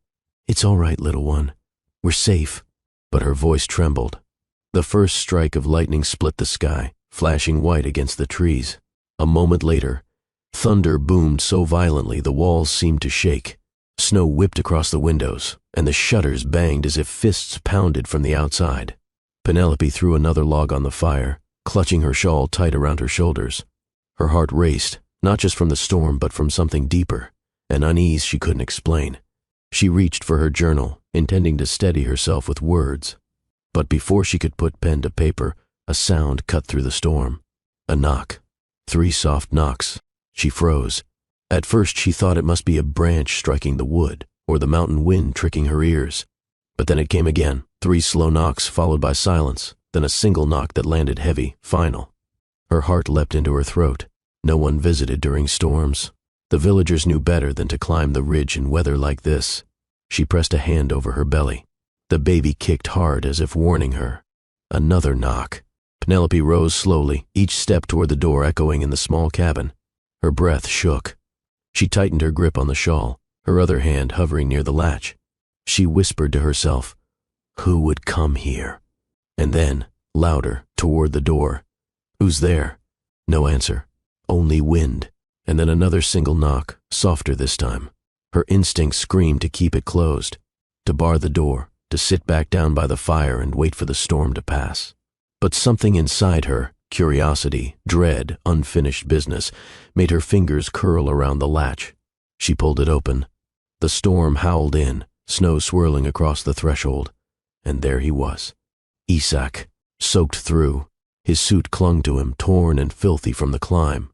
"It's all right, little one. We're safe." But her voice trembled. The first strike of lightning split the sky, flashing white against the trees. A moment later, thunder boomed so violently the walls seemed to shake. Snow whipped across the windows, and the shutters banged as if fists pounded from the outside. Penelope threw another log on the fire, clutching her shawl tight around her shoulders. Her heart raced, not just from the storm but from something deeper, an unease she couldn't explain. She reached for her journal, intending to steady herself with words. But before she could put pen to paper, a sound cut through the storm. A knock. 3 soft knocks. She froze. At first she thought it must be a branch striking the wood, or the mountain wind tricking her ears. But then it came again, 3 slow knocks followed by silence, then a single knock that landed heavy, final. Her heart leapt into her throat. No one visited during storms. The villagers knew better than to climb the ridge in weather like this. She pressed a hand over her belly. The baby kicked hard as if warning her. Another knock. Penelope rose slowly, each step toward the door echoing in the small cabin. Her breath shook. She tightened her grip on the shawl, her other hand hovering near the latch. She whispered to herself, "Who would come here?" And then, louder, toward the door, "Who's there?" No answer, only wind. And then another single knock, softer this time. Her instinct screamed to keep it closed, to bar the door, to sit back down by the fire and wait for the storm to pass. But something inside her, curiosity, dread, unfinished business, made her fingers curl around the latch. She pulled it open. The storm howled in, snow swirling across the threshold. And there he was. Isak, soaked through. His suit clung to him, torn and filthy from the climb.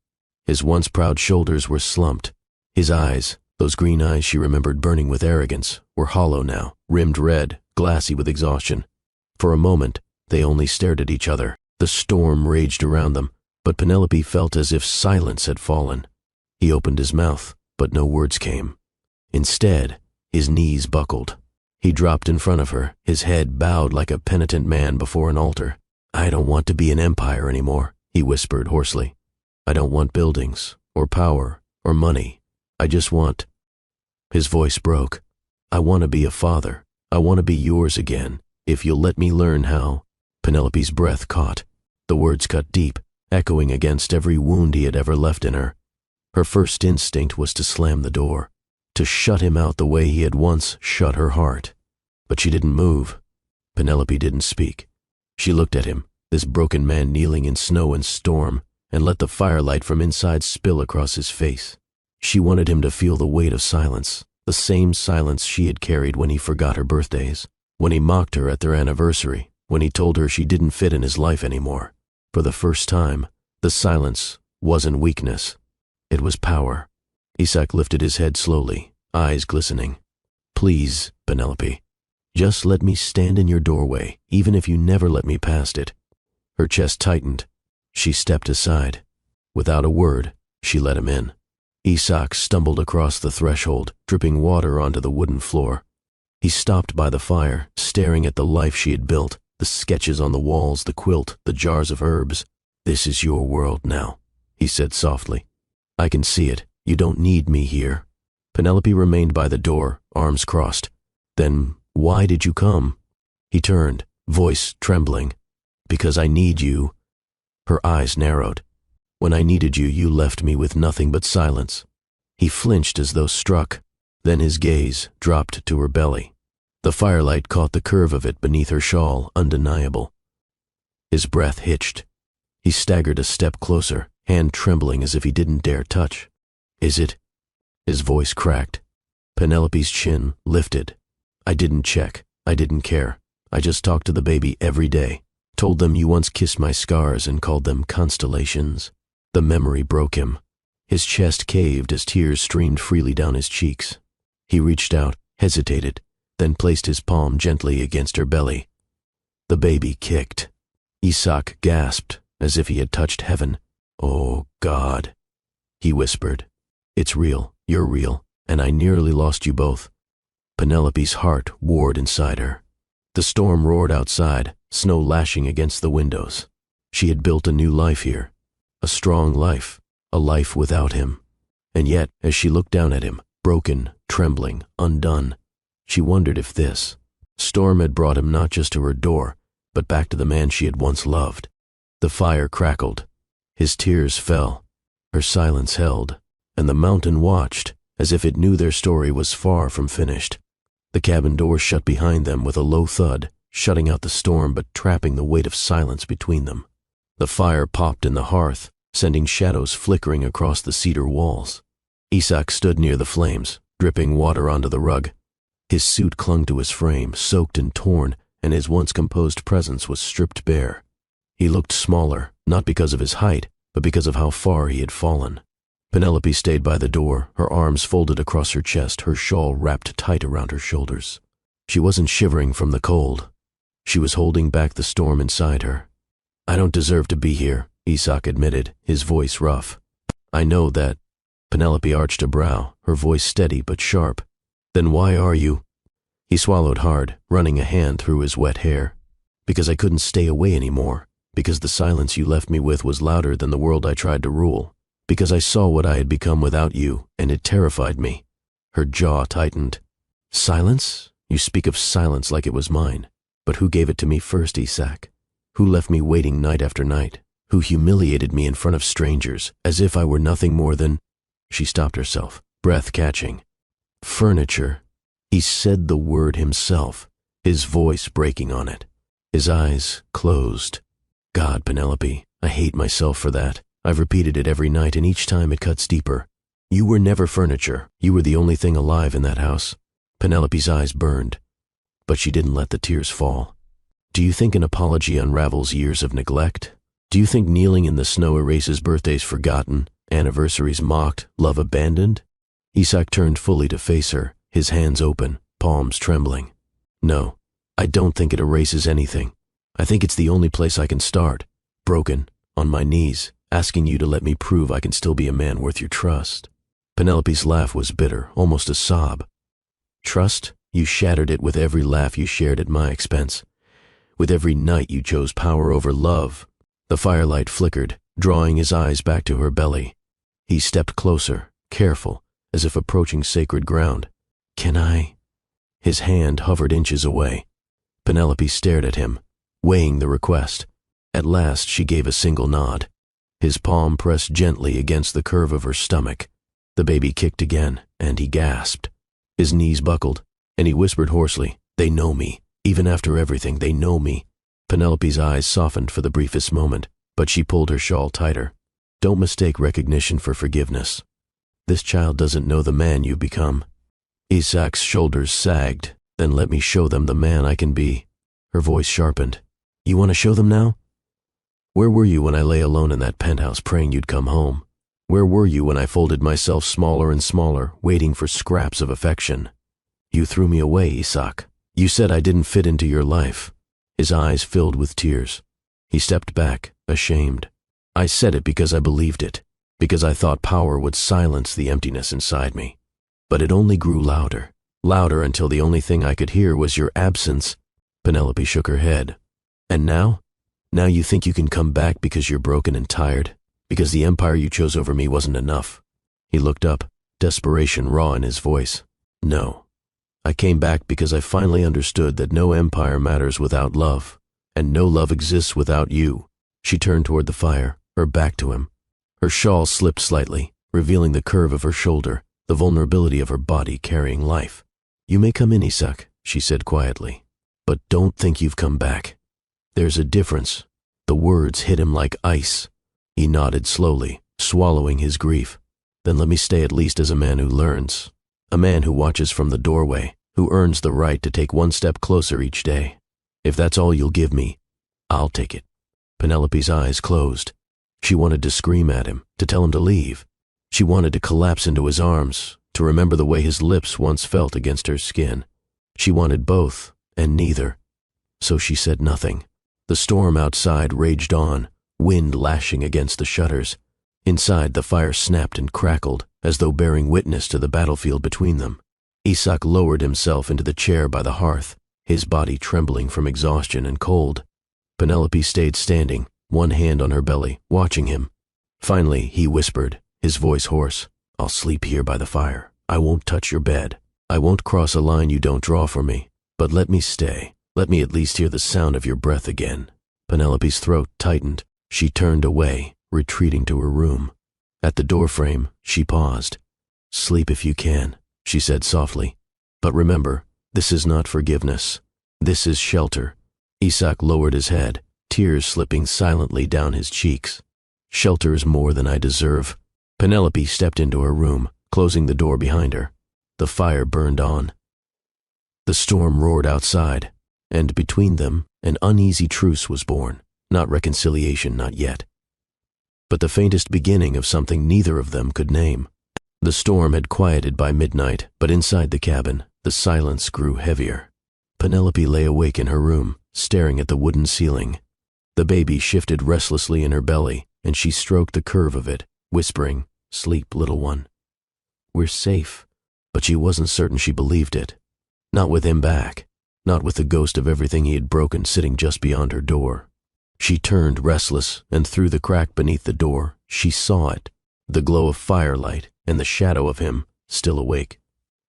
His once proud shoulders were slumped. His eyes, those green eyes she remembered burning with arrogance, were hollow now, rimmed red, glassy with exhaustion. For a moment, they only stared at each other. The storm raged around them, but Penelope felt as if silence had fallen. He opened his mouth, but no words came. Instead, his knees buckled. He dropped in front of her, his head bowed like a penitent man before an altar. "I don't want to be an empire anymore," he whispered hoarsely. "I don't want buildings, or power, or money. I just want—" His voice broke. "I want to be a father. I want to be yours again, if you'll let me learn how." Penelope's breath caught. The words cut deep, echoing against every wound he had ever left in her. Her first instinct was to slam the door, to shut him out the way he had once shut her heart. But she didn't move. Penelope didn't speak. She looked at him, this broken man kneeling in snow and storm, and let the firelight from inside spill across his face. She wanted him to feel the weight of silence, the same silence she had carried when he forgot her birthdays, when he mocked her at their anniversary, when he told her she didn't fit in his life anymore. For the first time, the silence wasn't weakness. It was power. Isak lifted his head slowly, eyes glistening. "Please, Penelope, just let me stand in your doorway, even if you never let me past it." Her chest tightened. She stepped aside. Without a word, she let him in. Isak stumbled across the threshold, dripping water onto the wooden floor. He stopped by the fire, staring at the life she had built, the sketches on the walls, the quilt, the jars of herbs. "This is your world now," he said softly. "I can see it. You don't need me here." Penelope remained by the door, arms crossed. "Then why did you come?" He turned, voice trembling. "Because I need you." Her eyes narrowed. "When I needed you, you left me with nothing but silence." He flinched as though struck. Then his gaze dropped to her belly. The firelight caught the curve of it beneath her shawl, undeniable. His breath hitched. He staggered a step closer, hand trembling as if he didn't dare touch. "Is it?" His voice cracked. Penelope's chin lifted. "I didn't check. I didn't care. I just talked to the baby every day. Told them you once kissed my scars and called them constellations." The memory broke him. His chest caved as tears streamed freely down his cheeks. He reached out, hesitated, then placed his palm gently against her belly. The baby kicked. Isak gasped, as if he had touched heaven. "Oh, God," he whispered. "It's real, you're real, and I nearly lost you both." Penelope's heart warred inside her. The storm roared outside, snow lashing against the windows. She had built a new life here, a strong life, a life without him. And yet, as she looked down at him, broken, trembling, undone, she wondered if this storm had brought him not just to her door, but back to the man she had once loved. The fire crackled. His tears fell. Her silence held, and the mountain watched, as if it knew their story was far from finished. The cabin door shut behind them with a low thud, shutting out the storm but trapping the weight of silence between them. The fire popped in the hearth, sending shadows flickering across the cedar walls. Isak stood near the flames, dripping water onto the rug. His suit clung to his frame, soaked and torn, and his once composed presence was stripped bare. He looked smaller, not because of his height, but because of how far he had fallen. Penelope stayed by the door, her arms folded across her chest, her shawl wrapped tight around her shoulders. She wasn't shivering from the cold. She was holding back the storm inside her. "I don't deserve to be here," Isak admitted, his voice rough. "I know that." Penelope arched a brow, her voice steady but sharp. "Then why are you?" He swallowed hard, running a hand through his wet hair. "Because I couldn't stay away anymore. Because the silence you left me with was louder than the world I tried to rule. Because I saw what I had become without you, and it terrified me." Her jaw tightened. "Silence? You speak of silence like it was mine. But who gave it to me first, Isak? Who left me waiting night after night? Who humiliated me in front of strangers, as if I were nothing more than—" She stopped herself, breath catching. "Furniture." He said the word himself, his voice breaking on it. His eyes closed. "God, Penelope, I hate myself for that. I've repeated it every night, and each time it cuts deeper. You were never furniture. You were the only thing alive in that house." Penelope's eyes burned, but she didn't let the tears fall. "Do you think an apology unravels years of neglect? Do you think kneeling in the snow erases birthdays forgotten, anniversaries mocked, love abandoned?" Isak turned fully to face her, his hands open, palms trembling. "No, I don't think it erases anything. I think it's the only place I can start. Broken, on my knees, asking you to let me prove I can still be a man worth your trust." Penelope's laugh was bitter, almost a sob. "Trust? You shattered it with every laugh you shared at my expense. With every night you chose power over love." The firelight flickered, drawing his eyes back to her belly. He stepped closer, careful, as if approaching sacred ground. "Can I?" His hand hovered inches away. Penelope stared at him, weighing the request. At last she gave a single nod. His palm pressed gently against the curve of her stomach. The baby kicked again, and he gasped. His knees buckled, and he whispered hoarsely, "They know me. Even after everything, they know me." Penelope's eyes softened for the briefest moment, but she pulled her shawl tighter. "Don't mistake recognition for forgiveness. This child doesn't know the man you've become." Isaac's shoulders sagged. "Then let me show them the man I can be." Her voice sharpened. "You want to show them now? Where were you when I lay alone in that penthouse praying you'd come home? Where were you when I folded myself smaller and smaller, waiting for scraps of affection? You threw me away, Isaac. You said I didn't fit into your life." His eyes filled with tears. He stepped back, ashamed. "I said it because I believed it, because I thought power would silence the emptiness inside me. But it only grew louder, louder until the only thing I could hear was your absence." Penelope shook her head. "And now? Now you think you can come back because you're broken and tired? Because the empire you chose over me wasn't enough?" He looked up, desperation raw in his voice. "No. I came back because I finally understood that no empire matters without love, and no love exists without you." She turned toward the fire, her back to him. Her shawl slipped slightly, revealing the curve of her shoulder, the vulnerability of her body carrying life. "You may come in, Isaac," she said quietly, "but don't think you've come back. There's a difference." The words hit him like ice. He nodded slowly, swallowing his grief. "Then let me stay at least as a man who learns. A man who watches from the doorway, who earns the right to take one step closer each day. If that's all you'll give me, I'll take it." Penelope's eyes closed. She wanted to scream at him, to tell him to leave. She wanted to collapse into his arms, to remember the way his lips once felt against her skin. She wanted both, and neither. So she said nothing. The storm outside raged on, wind lashing against the shutters. Inside, the fire snapped and crackled, as though bearing witness to the battlefield between them. Isaac lowered himself into the chair by the hearth, his body trembling from exhaustion and cold. Penelope stayed standing, one hand on her belly, watching him. Finally, he whispered, his voice hoarse, "I'll sleep here by the fire. I won't touch your bed. I won't cross a line you don't draw for me. But let me stay. Let me at least hear the sound of your breath again." Penelope's throat tightened. She turned away, retreating to her room. At the doorframe, she paused. "Sleep if you can," she said softly. "But remember, this is not forgiveness. This is shelter." Isaac lowered his head, tears slipping silently down his cheeks. "Shelter is more than I deserve." Penelope stepped into her room, closing the door behind her. The fire burned on. The storm roared outside, and between them, an uneasy truce was born. Not reconciliation, not yet, but the faintest beginning of something neither of them could name. The storm had quieted by midnight, but inside the cabin, the silence grew heavier. Penelope lay awake in her room, staring at the wooden ceiling. The baby shifted restlessly in her belly, and she stroked the curve of it, whispering, "Sleep, little one." "We're safe." But she wasn't certain she believed it. Not with him back, not with the ghost of everything he had broken sitting just beyond her door. She turned restless, and through the crack beneath the door, she saw it, the glow of firelight and the shadow of him, still awake.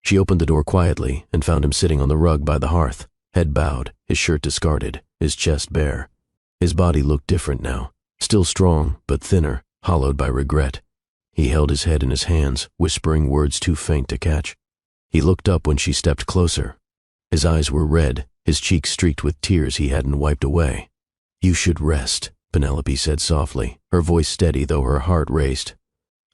She opened the door quietly and found him sitting on the rug by the hearth, head bowed, his shirt discarded, his chest bare. His body looked different now, still strong, but thinner, hollowed by regret. He held his head in his hands, whispering words too faint to catch. He looked up when she stepped closer. His eyes were red, his cheeks streaked with tears he hadn't wiped away. "You should rest," Penelope said softly, her voice steady though her heart raced.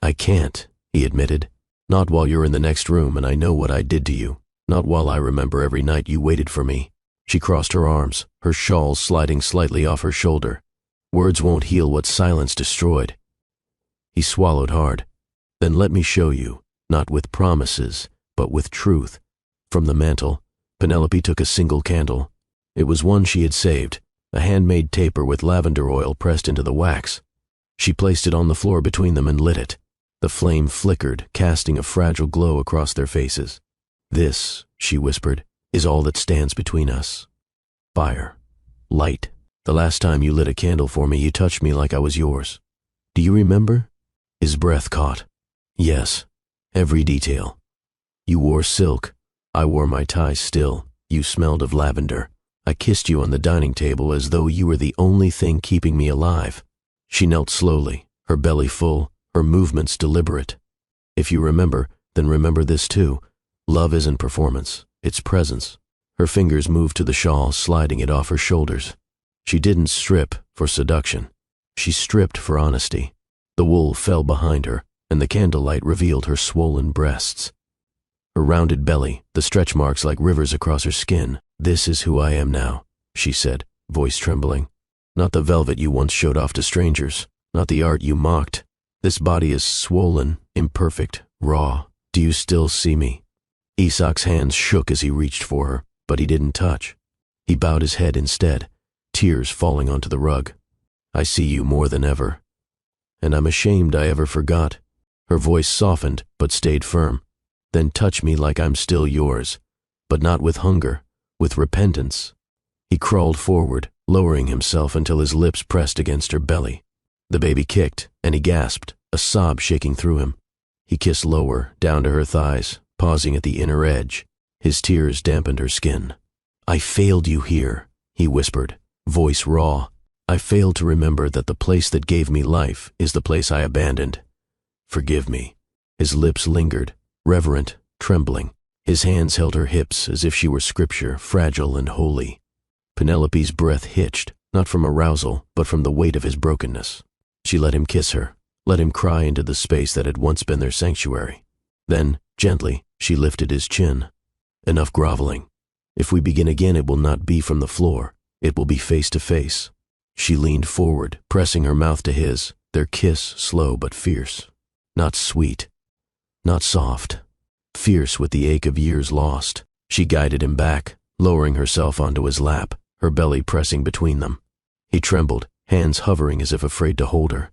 "I can't," he admitted. "Not while you're in the next room and I know what I did to you. Not while I remember every night you waited for me." She crossed her arms, her shawl sliding slightly off her shoulder. "Words won't heal what silence destroyed." He swallowed hard. "Then let me show you, not with promises, but with truth." From the mantel, Penelope took a single candle. It was one she had saved, a handmade taper with lavender oil pressed into the wax. She placed it on the floor between them and lit it. The flame flickered, casting a fragile glow across their faces. "This," she whispered, "is all that stands between us. Fire. Light. The last time you lit a candle for me, you touched me like I was yours. Do you remember?" His breath caught. "Yes. Every detail. You wore silk. I wore my ties still. You smelled of lavender. I kissed you on the dining table as though you were the only thing keeping me alive." She knelt slowly, her belly full, her movements deliberate. "If you remember, then remember this too. Love isn't performance, it's presence." Her fingers moved to the shawl, sliding it off her shoulders. She didn't strip for seduction. She stripped for honesty. The wool fell behind her, and the candlelight revealed her swollen breasts. Her rounded belly, the stretch marks like rivers across her skin. "This is who I am now," she said, voice trembling. "Not the velvet you once showed off to strangers, not the art you mocked. This body is swollen, imperfect, raw. Do you still see me?" Isak's hands shook as he reached for her, but he didn't touch. He bowed his head instead, tears falling onto the rug. "I see you more than ever. And I'm ashamed I ever forgot." Her voice softened, but stayed firm. "Then touch me like I'm still yours, but not with hunger, with repentance." He crawled forward, lowering himself until his lips pressed against her belly. The baby kicked, and he gasped, a sob shaking through him. He kissed lower, down to her thighs, pausing at the inner edge. His tears dampened her skin. "I failed you here," he whispered, voice raw. "I failed to remember that the place that gave me life is the place I abandoned. Forgive me." His lips lingered, reverent, trembling. His hands held her hips as if she were scripture, fragile and holy. Penelope's breath hitched, not from arousal, but from the weight of his brokenness. She let him kiss her, let him cry into the space that had once been their sanctuary. Then, gently, she lifted his chin. "Enough groveling. If we begin again, it will not be from the floor. It will be face to face." She leaned forward, pressing her mouth to his, their kiss slow but fierce. Not sweet, not soft. Fierce with the ache of years lost. She guided him back, lowering herself onto his lap, her belly pressing between them. He trembled, hands hovering as if afraid to hold her.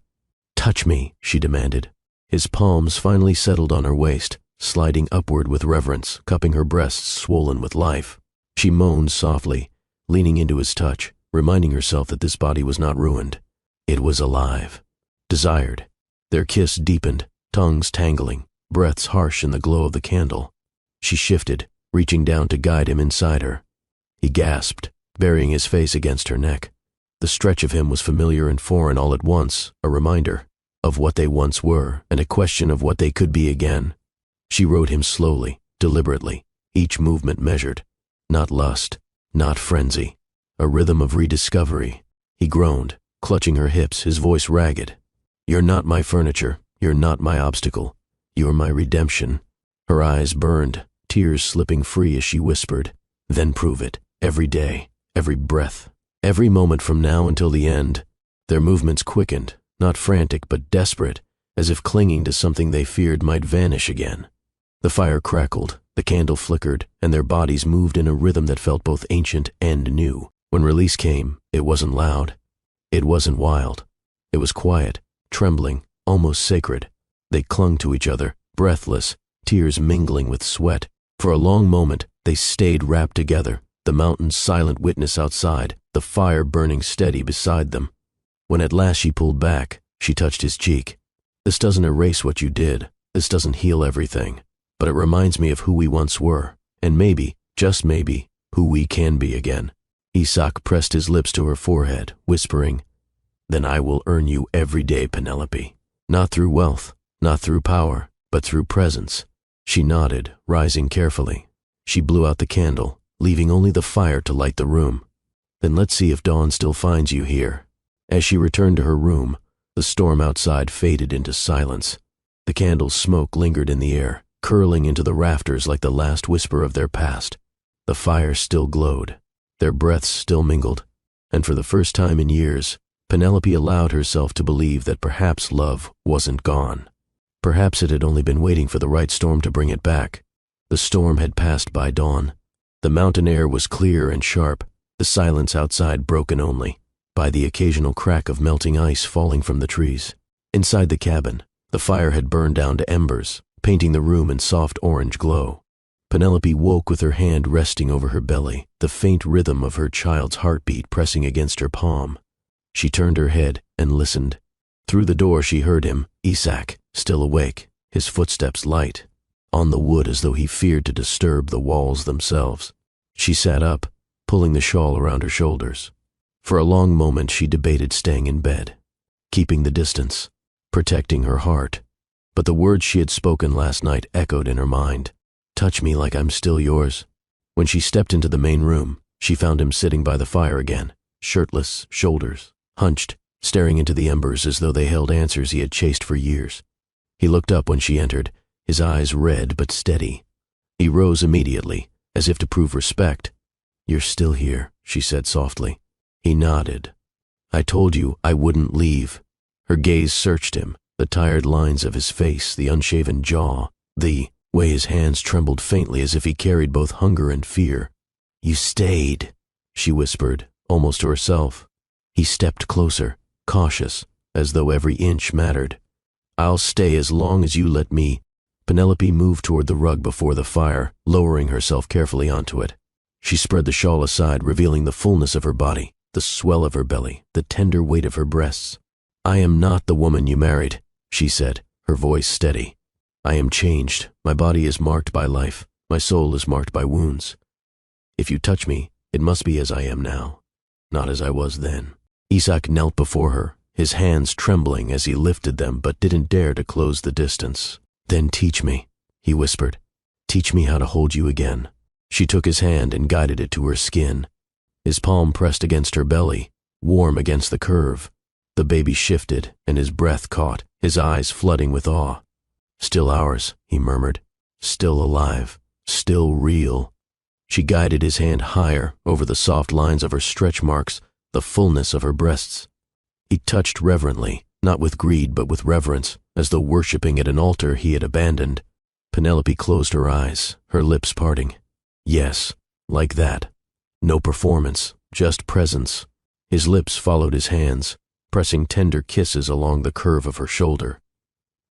"Touch me," she demanded. His palms finally settled on her waist, sliding upward with reverence, cupping her breasts swollen with life. She moaned softly, leaning into his touch, reminding herself that this body was not ruined. It was alive, desired. Their kiss deepened, tongues tangling, breaths harsh in the glow of the candle. She shifted, reaching down to guide him inside her. He gasped, burying his face against her neck. The stretch of him was familiar and foreign all at once, a reminder of what they once were and a question of what they could be again. She rode him slowly, deliberately, each movement measured. Not lust, not frenzy, a rhythm of rediscovery. He groaned, clutching her hips, his voice ragged. "You're not my furniture, you're not my obstacle. You're my redemption." Her eyes burned, tears slipping free as she whispered, "Then prove it, every day, every breath, every moment from now until the end." Their movements quickened, not frantic but desperate, as if clinging to something they feared might vanish again. The fire crackled, the candle flickered, and their bodies moved in a rhythm that felt both ancient and new. When release came, it wasn't loud. It wasn't wild. It was quiet, trembling, almost sacred. They clung to each other, breathless, tears mingling with sweat. For a long moment, they stayed wrapped together, the mountain's silent witness outside, the fire burning steady beside them. When at last she pulled back, she touched his cheek. "This doesn't erase what you did. This doesn't heal everything. But it reminds me of who we once were, and maybe, just maybe, who we can be again." Isak pressed his lips to her forehead, whispering, "Then I will earn you every day, Penelope. Not through wealth, not through power, but through presence." She nodded, rising carefully. She blew out the candle, leaving only the fire to light the room. "Then let's see if dawn still finds you here." As she returned to her room, the storm outside faded into silence. The candle's smoke lingered in the air, curling into the rafters like the last whisper of their past. The fire still glowed. Their breaths still mingled. And for the first time in years, Penelope allowed herself to believe that perhaps love wasn't gone. Perhaps it had only been waiting for the right storm to bring it back. The storm had passed by dawn. The mountain air was clear and sharp. the silence outside broken only by the occasional crack of melting ice falling from the trees. Inside the cabin, the fire had burned down to embers, painting the room in soft orange glow. Penelope woke with her hand resting over her belly, the faint rhythm of her child's heartbeat pressing against her palm. She turned her head and listened. Through the door she heard him, Isak, still awake, his footsteps light, on the wood as though he feared to disturb the walls themselves. She sat up, pulling the shawl around her shoulders. For a long moment she debated staying in bed, keeping the distance, protecting her heart. But the words she had spoken last night echoed in her mind. Touch me like I'm still yours. When she stepped into the main room, she found him sitting by the fire again, shirtless, shoulders hunched, staring into the embers as though they held answers he had chased for years. He looked up when she entered, his eyes red but steady. He rose immediately, as if to prove respect. You're still here, she said softly. He nodded. I told you I wouldn't leave. Her gaze searched him, the tired lines of his face, the unshaven jaw, the way his hands trembled faintly as if he carried both hunger and fear. You stayed, she whispered, almost to herself. He stepped closer, cautious, as though every inch mattered. I'll stay as long as you let me. Penelope moved toward the rug before the fire, lowering herself carefully onto it. She spread the shawl aside, revealing the fullness of her body, the swell of her belly, the tender weight of her breasts. I am not the woman you married, she said, her voice steady. I am changed. My body is marked by life. My soul is marked by wounds. If you touch me, it must be as I am now, not as I was then. Isak knelt before her, his hands trembling as he lifted them but didn't dare to close the distance. Then teach me, he whispered. Teach me how to hold you again. She took his hand and guided it to her skin. His palm pressed against her belly, warm against the curve. The baby shifted and his breath caught, his eyes flooding with awe. Still ours, he murmured. Still alive. Still real. She guided his hand higher over the soft lines of her stretch marks, the fullness of her breasts. He touched reverently, not with greed but with reverence, as though worshipping at an altar he had abandoned. Penelope closed her eyes, her lips parting. Yes, like that. No performance, just presence. His lips followed his hands, pressing tender kisses along the curve of her shoulder,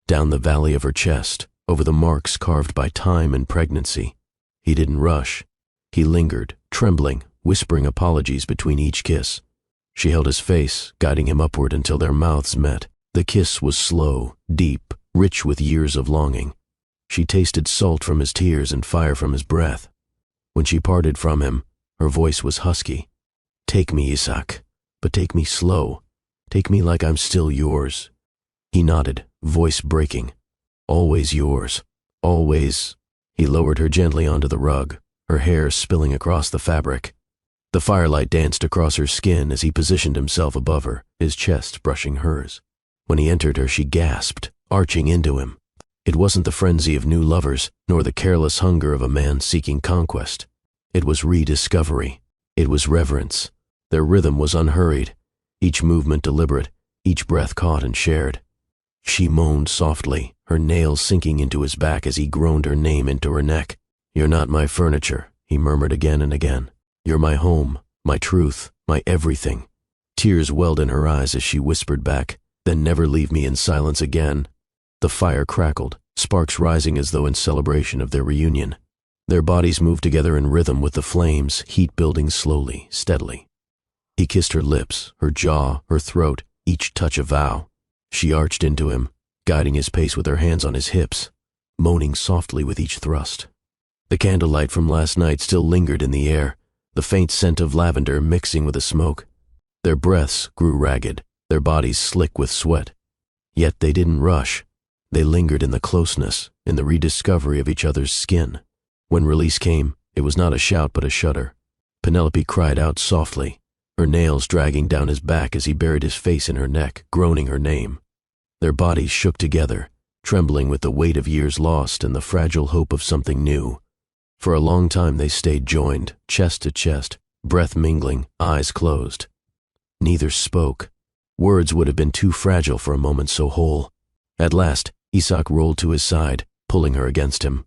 down the valley of her chest, over the marks carved by time and pregnancy. He didn't rush. He lingered, trembling, whispering apologies between each kiss. She held his face, guiding him upward until their mouths met. The kiss was slow, deep, rich with years of longing. She tasted salt from his tears and fire from his breath. When she parted from him, her voice was husky. Take me, Isak, but take me slow. Take me like I'm still yours. He nodded, voice breaking. Always yours. Always. He lowered her gently onto the rug, her hair spilling across the fabric. The firelight danced across her skin as he positioned himself above her, his chest brushing hers. When he entered her, she gasped, arching into him. It wasn't the frenzy of new lovers, nor the careless hunger of a man seeking conquest. It was rediscovery. It was reverence. Their rhythm was unhurried, each movement deliberate, each breath caught and shared. She moaned softly, her nails sinking into his back as he groaned her name into her neck. You're not my furniture, he murmured again and again. You're my home, my truth, my everything. Tears welled in her eyes as she whispered back, then never leave me in silence again. The fire crackled, sparks rising as though in celebration of their reunion. Their bodies moved together in rhythm with the flames, heat building slowly, steadily. He kissed her lips, her jaw, her throat, each touch a vow. She arched into him, guiding his pace with her hands on his hips, moaning softly with each thrust. The candlelight from last night still lingered in the air, the faint scent of lavender mixing with the smoke. Their breaths grew ragged, their bodies slick with sweat. Yet they didn't rush. They lingered in the closeness, in the rediscovery of each other's skin. When release came, it was not a shout but a shudder. Penelope cried out softly, her nails dragging down his back as he buried his face in her neck, groaning her name. Their bodies shook together, trembling with the weight of years lost and the fragile hope of something new. For a long time they stayed joined, chest to chest, breath mingling, eyes closed. Neither spoke. Words would have been too fragile for a moment so whole. At last, Isak rolled to his side, pulling her against him.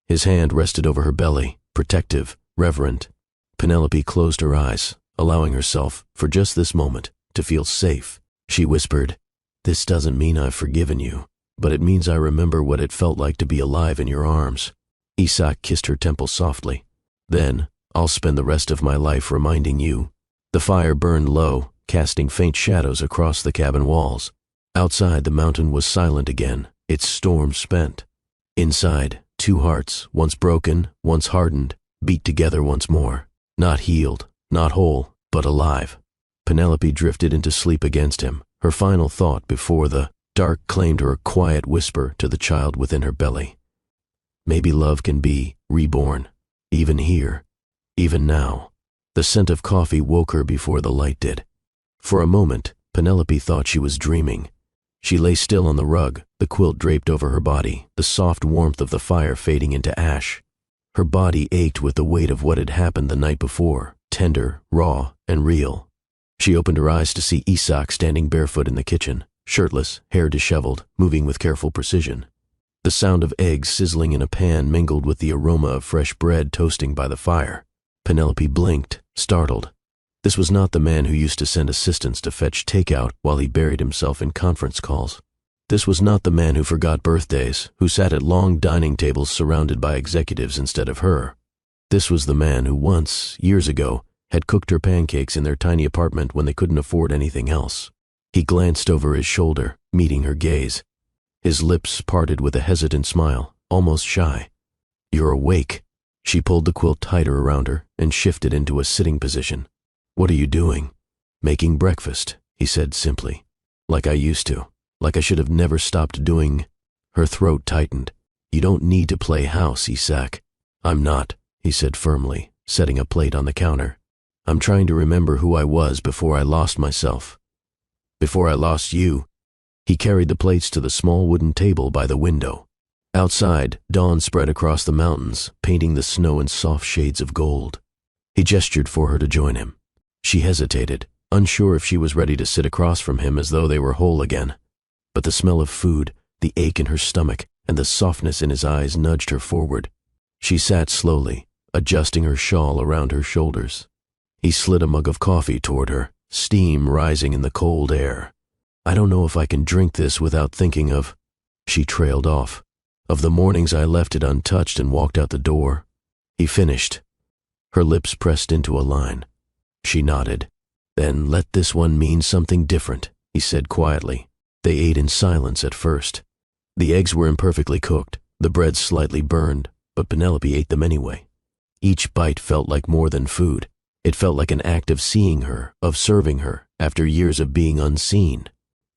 His hand rested over her belly, protective, reverent. Penelope closed her eyes, allowing herself, for just this moment, to feel safe. She whispered, "This doesn't mean I've forgiven you, but it means I remember what it felt like to be alive in your arms." Isak kissed her temple softly. "Then, I'll spend the rest of my life reminding you." The fire burned low, casting faint shadows across the cabin walls. Outside, the mountain was silent again, its storm spent. Inside, two hearts, once broken, once hardened, beat together once more. Not healed, not whole, but alive. Penelope drifted into sleep against him, her final thought before the dark claimed her a quiet whisper to the child within her belly. Maybe love can be reborn, even here, even now. The scent of coffee woke her before the light did. For a moment, Penelope thought she was dreaming. She lay still on the rug, the quilt draped over her body, the soft warmth of the fire fading into ash. Her body ached with the weight of what had happened the night before, tender, raw, and real. She opened her eyes to see Isak standing barefoot in the kitchen, shirtless, hair disheveled, moving with careful precision. The sound of eggs sizzling in a pan mingled with the aroma of fresh bread toasting by the fire. Penelope blinked, startled. This was not the man who used to send assistants to fetch takeout while he buried himself in conference calls. This was not the man who forgot birthdays, who sat at long dining tables surrounded by executives instead of her. This was the man who once, years ago, had cooked her pancakes in their tiny apartment when they couldn't afford anything else. He glanced over his shoulder, meeting her gaze. His lips parted with a hesitant smile, almost shy. "You're awake." She pulled the quilt tighter around her and shifted into a sitting position. "What are you doing?" "Making breakfast," he said simply. "Like I used to. Like I should have never stopped doing." Her throat tightened. "You don't need to play house, Isak." "I'm not," he said firmly, setting a plate on the counter. "I'm trying to remember who I was before I lost myself. Before I lost you." He carried the plates to the small wooden table by the window. Outside, dawn spread across the mountains, painting the snow in soft shades of gold. He gestured for her to join him. She hesitated, unsure if she was ready to sit across from him as though they were whole again. But the smell of food, the ache in her stomach, and the softness in his eyes nudged her forward. She sat slowly, adjusting her shawl around her shoulders. He slid a mug of coffee toward her, steam rising in the cold air. "I don't know if I can drink this without thinking of—" She trailed off. "Of the mornings I left it untouched and walked out the door." He finished. Her lips pressed into a line. She nodded. "Then let this one mean something different," he said quietly. They ate in silence at first. The eggs were imperfectly cooked, the bread slightly burned, but Penelope ate them anyway. Each bite felt like more than food. It felt like an act of seeing her, of serving her, after years of being unseen.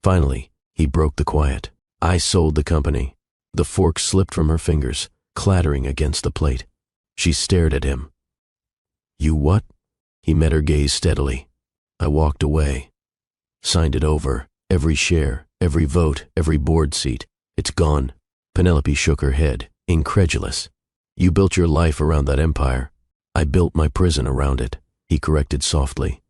Finally, he broke the quiet. "I sold the company." The fork slipped from her fingers, clattering against the plate. She stared at him. "You what?" He met her gaze steadily. "I walked away. Signed it over. Every share, every vote, every board seat. It's gone." Penelope shook her head, incredulous. "You built your life around that empire. I built my prison around it," he corrected softly.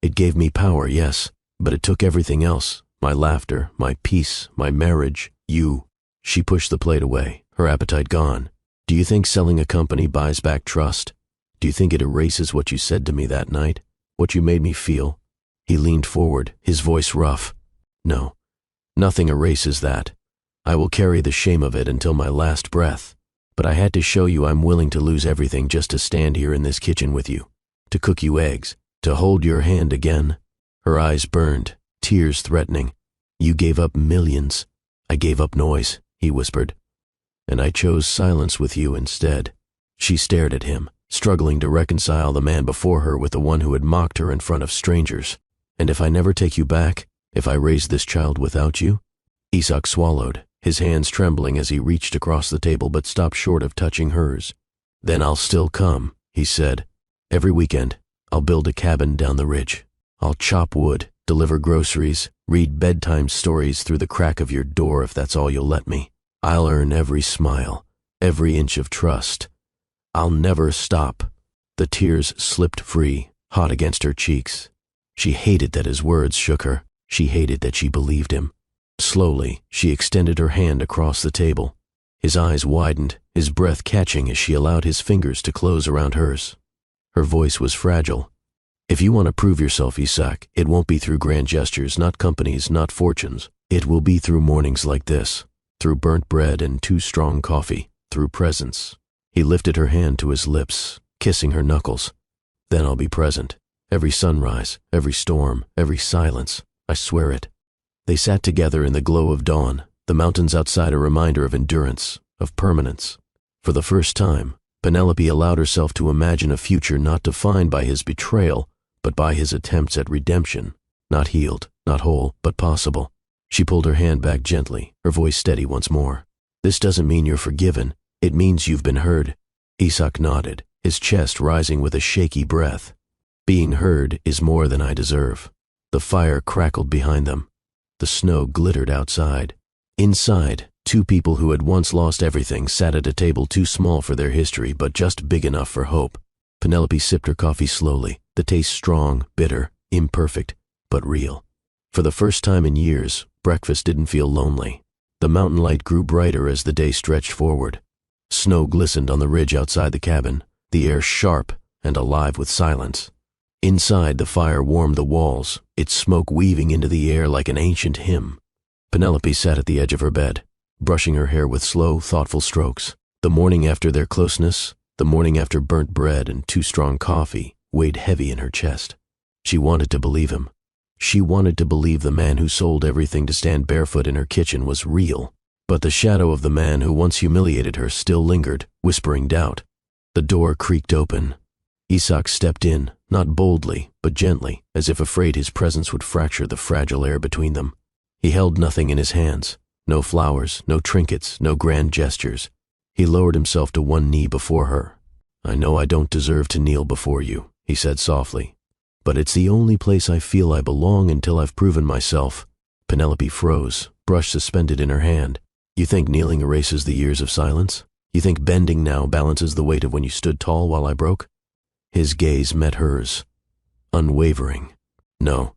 "It gave me power, yes, but it took everything else. My laughter, my peace, my marriage, you." She pushed the plate away, her appetite gone. "Do you think selling a company buys back trust? Do you think it erases what you said to me that night? What you made me feel?" He leaned forward, his voice rough. "No, nothing erases that. I will carry the shame of it until my last breath. But I had to show you I'm willing to lose everything just to stand here in this kitchen with you, to cook you eggs, to hold your hand again." Her eyes burned, tears threatening. "You gave up millions. I gave up noise," he whispered. "And I chose silence with you instead." She stared at him, struggling to reconcile the man before her with the one who had mocked her in front of strangers. "And if I never take you back, if I raise this child without you?" Isak swallowed, his hands trembling as he reached across the table but stopped short of touching hers. "Then I'll still come," he said. "Every weekend, I'll build a cabin down the ridge. I'll chop wood, deliver groceries, read bedtime stories through the crack of your door if that's all you'll let me. I'll earn every smile, every inch of trust. I'll never stop." The tears slipped free, hot against her cheeks. She hated that his words shook her. She hated that she believed him. Slowly, she extended her hand across the table. His eyes widened, his breath catching as she allowed his fingers to close around hers. Her voice was fragile. If you want to prove yourself, Isak, it won't be through grand gestures, not companies, not fortunes. It will be through mornings like this, through burnt bread and too strong coffee, through presence. He lifted her hand to his lips, kissing her knuckles. Then I'll be present. Every sunrise, every storm, every silence. I swear it. They sat together in the glow of dawn, the mountains outside a reminder of endurance, of permanence. For the first time, Penelope allowed herself to imagine a future not defined by his betrayal, but by his attempts at redemption. Not healed, not whole, but possible. She pulled her hand back gently, her voice steady once more. This doesn't mean you're forgiven. It means you've been heard. Isak nodded, his chest rising with a shaky breath. Being heard is more than I deserve. The fire crackled behind them. The snow glittered outside. Inside, two people who had once lost everything sat at a table too small for their history but just big enough for hope. Penelope sipped her coffee slowly, the taste strong, bitter, imperfect, but real. For the first time in years, breakfast didn't feel lonely. The mountain light grew brighter as the day stretched forward. Snow glistened on the ridge outside the cabin, the air sharp and alive with silence. Inside, the fire warmed the walls, its smoke weaving into the air like an ancient hymn. Penelope sat at the edge of her bed, brushing her hair with slow, thoughtful strokes. The morning after their closeness, the morning after burnt bread and too strong coffee, weighed heavy in her chest. She wanted to believe him. She wanted to believe the man who sold everything to stand barefoot in her kitchen was real. But the shadow of the man who once humiliated her still lingered, whispering doubt. The door creaked open. Isak stepped in, not boldly, but gently, as if afraid his presence would fracture the fragile air between them. He held nothing in his hands. No flowers, no trinkets, no grand gestures. He lowered himself to one knee before her. I know I don't deserve to kneel before you, he said softly. But it's the only place I feel I belong until I've proven myself. Penelope froze, brush suspended in her hand. You think kneeling erases the years of silence? You think bending now balances the weight of when you stood tall while I broke? His gaze met hers, unwavering. No.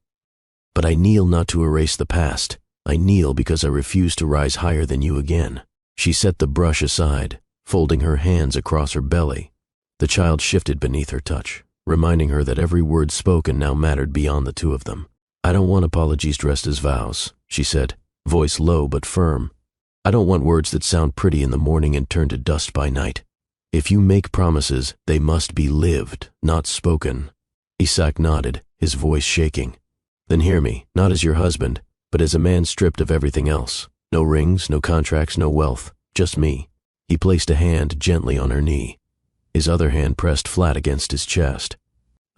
But I kneel not to erase the past. I kneel because I refuse to rise higher than you again. She set the brush aside, folding her hands across her belly. The child shifted beneath her touch, reminding her that every word spoken now mattered beyond the two of them. I don't want apologies dressed as vows, she said, voice low but firm. I don't want words that sound pretty in the morning and turn to dust by night. If you make promises, they must be lived, not spoken. Isak nodded, his voice shaking. Then hear me, not as your husband, but as a man stripped of everything else. No rings, no contracts, no wealth, just me. He placed a hand gently on her knee. His other hand pressed flat against his chest.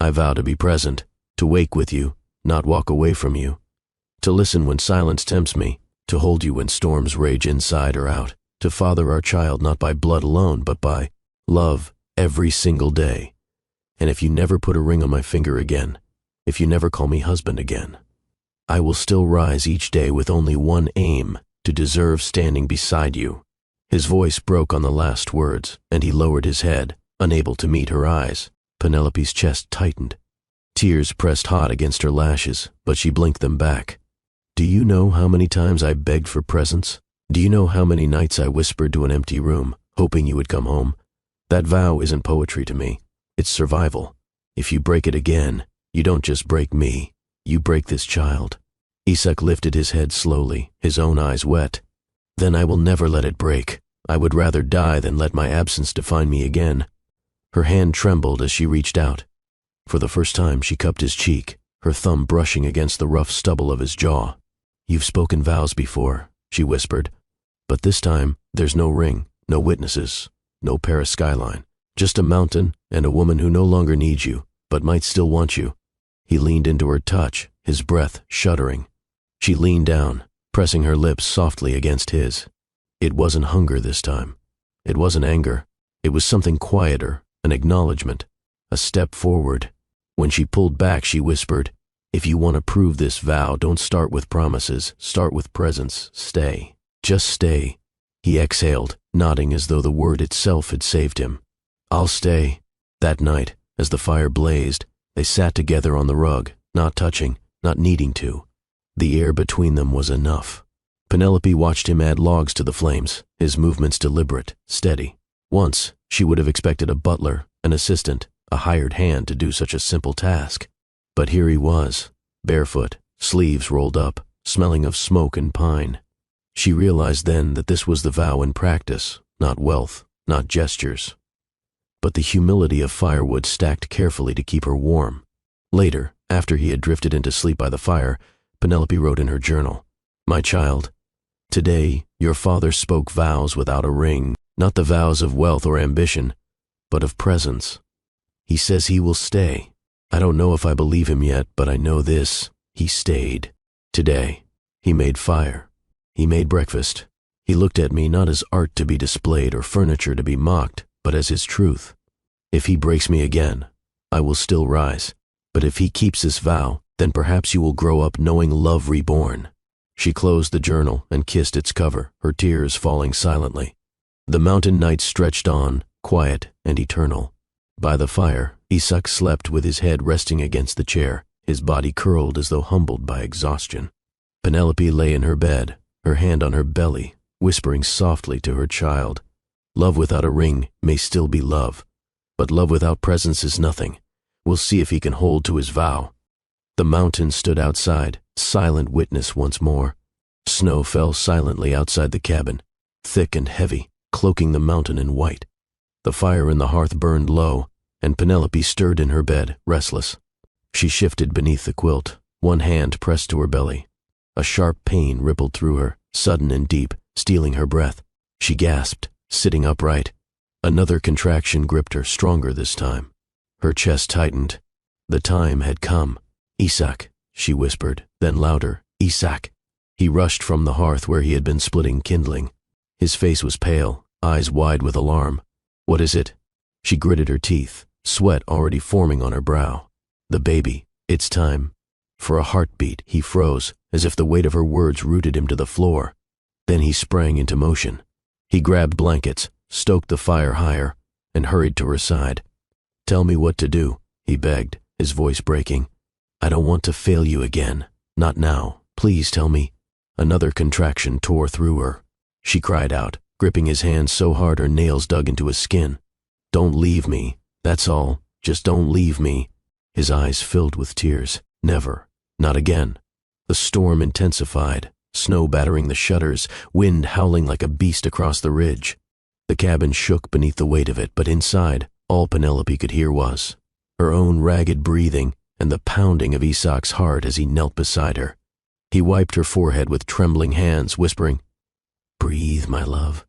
I vow to be present, to wake with you, not walk away from you. To listen when silence tempts me, to hold you when storms rage inside or out, to father our child not by blood alone, but by love every single day. And if you never put a ring on my finger again, if you never call me husband again, I will still rise each day with only one aim, to deserve standing beside you. His voice broke on the last words, and he lowered his head, unable to meet her eyes. Penelope's chest tightened. Tears pressed hot against her lashes, but she blinked them back. Do you know how many times I begged for presence? Do you know how many nights I whispered to an empty room, hoping you would come home? That vow isn't poetry to me. It's survival. If you break it again, you don't just break me. You break this child. Isak lifted his head slowly, his own eyes wet. Then I will never let it break. I would rather die than let my absence define me again. Her hand trembled as she reached out. For the first time, she cupped his cheek, her thumb brushing against the rough stubble of his jaw. You've spoken vows before, she whispered. But this time, there's no ring, no witnesses, no Paris skyline. Just a mountain and a woman who no longer needs you, but might still want you. He leaned into her touch, his breath shuddering. She leaned down, pressing her lips softly against his. It wasn't hunger this time. It wasn't anger. It was something quieter, an acknowledgement, a step forward. When she pulled back, she whispered, if you want to prove this vow, don't start with promises, start with presence. Stay. Just stay. He exhaled, nodding as though the word itself had saved him. I'll stay. That night, as the fire blazed, they sat together on the rug, not touching, not needing to. The air between them was enough. Penelope watched him add logs to the flames, his movements deliberate, steady. Once, she would have expected a butler, an assistant, a hired hand to do such a simple task. But here he was, barefoot, sleeves rolled up, smelling of smoke and pine. She realized then that this was the vow in practice, not wealth, not gestures, but the humility of firewood stacked carefully to keep her warm. Later, after he had drifted into sleep by the fire, Penelope wrote in her journal, "My child, today your father spoke vows without a ring, not the vows of wealth or ambition, but of presence. He says he will stay. I don't know if I believe him yet, but I know this, he stayed. Today, he made fire. He made breakfast. He looked at me not as art to be displayed or furniture to be mocked, but as his truth. If he breaks me again, I will still rise. But if he keeps this vow, then perhaps you will grow up knowing love reborn." She closed the journal and kissed its cover, her tears falling silently. The mountain night stretched on, quiet and eternal. By the fire, Isak slept with his head resting against the chair, his body curled as though humbled by exhaustion. Penelope lay in her bed, her hand on her belly, whispering softly to her child. Love without a ring may still be love, but love without presence is nothing. We'll see if he can hold to his vow. The mountain stood outside, silent witness once more. Snow fell silently outside the cabin, thick and heavy, cloaking the mountain in white. The fire in the hearth burned low, and Penelope stirred in her bed, restless. She shifted beneath the quilt, one hand pressed to her belly. A sharp pain rippled through her, sudden and deep, stealing her breath. She gasped, sitting upright. Another contraction gripped her, stronger this time. Her chest tightened. The time had come. "Isak," she whispered, then louder, "Isak." He rushed from the hearth where he had been splitting kindling. His face was pale, eyes wide with alarm. "What is it?" She gritted her teeth, sweat already forming on her brow. "The baby. It's time." For a heartbeat, he froze, as if the weight of her words rooted him to the floor. Then he sprang into motion. He grabbed blankets, stoked the fire higher, and hurried to her side. "Tell me what to do," he begged, his voice breaking. "I don't want to fail you again. Not now. Please tell me." Another contraction tore through her. She cried out, gripping his hand so hard her nails dug into his skin. "Don't leave me. That's all. Just don't leave me." His eyes filled with tears. Never. Not again. The storm intensified, snow battering the shutters, wind howling like a beast across the ridge. The cabin shook beneath the weight of it, but inside, all Penelope could hear was her own ragged breathing and the pounding of Isak's heart as he knelt beside her. He wiped her forehead with trembling hands, whispering, "Breathe, my love.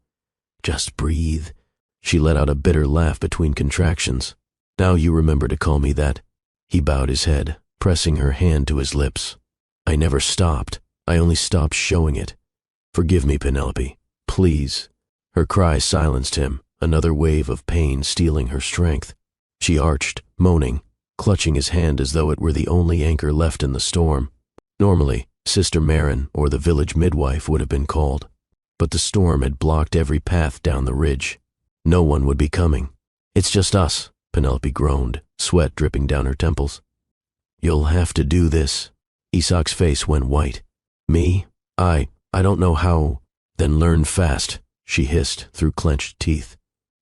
Just breathe." She let out a bitter laugh between contractions. "Now you remember to call me that." He bowed his head, pressing her hand to his lips. "I never stopped. I only stopped showing it. Forgive me, Penelope. Please." Her cry silenced him, another wave of pain stealing her strength. She arched, moaning, clutching his hand as though it were the only anchor left in the storm. Normally, Sister Marin or the village midwife would have been called, but the storm had blocked every path down the ridge. No one would be coming. "It's just us," Penelope groaned, sweat dripping down her temples. "You'll have to do this." Isak's face went white. "Me? I don't know how." "Then learn fast," she hissed through clenched teeth.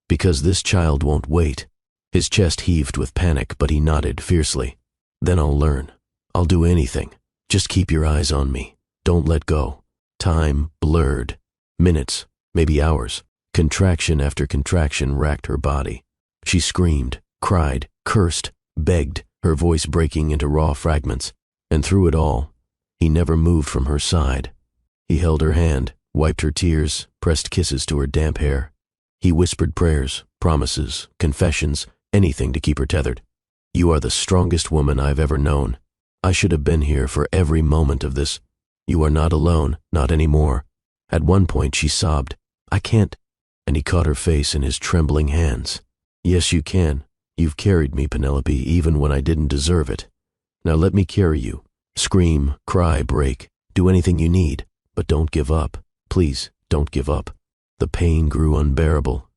"Because this child won't wait." His chest heaved with panic, but he nodded fiercely. "Then I'll learn. I'll do anything. Just keep your eyes on me. Don't let go." Time blurred. Minutes, maybe hours. Contraction after contraction racked her body. She screamed, cried, cursed, begged, her voice breaking into raw fragments. And through it all, he never moved from her side. He held her hand, wiped her tears, pressed kisses to her damp hair. He whispered prayers, promises, confessions, anything to keep her tethered. "You are the strongest woman I've ever known. I should have been here for every moment of this. You are not alone, not anymore." At one point she sobbed, "I can't," and he caught her face in his trembling hands. "Yes, you can. You've carried me, Penelope, even when I didn't deserve it. Now let me carry you. Scream, cry, break. Do anything you need, but don't give up. Please, don't give up." The pain grew unbearable.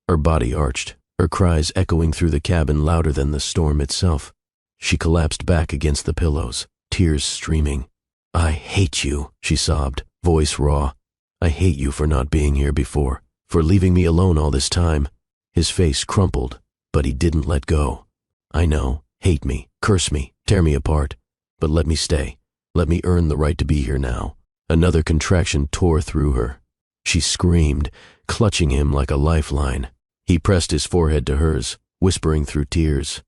Her body arched, her cries echoing through the cabin louder than the storm itself. She collapsed back against the pillows, tears streaming. "I hate you," she sobbed, voice raw. "I hate you for not being here before, for leaving me alone all this time." His face crumpled, but he didn't let go. "I know. Hate me, curse me, Tear me apart, but let me stay. Let me earn the right to be here now. Another contraction tore through her. She screamed, clutching him like a lifeline. He pressed his forehead to hers, whispering through tears,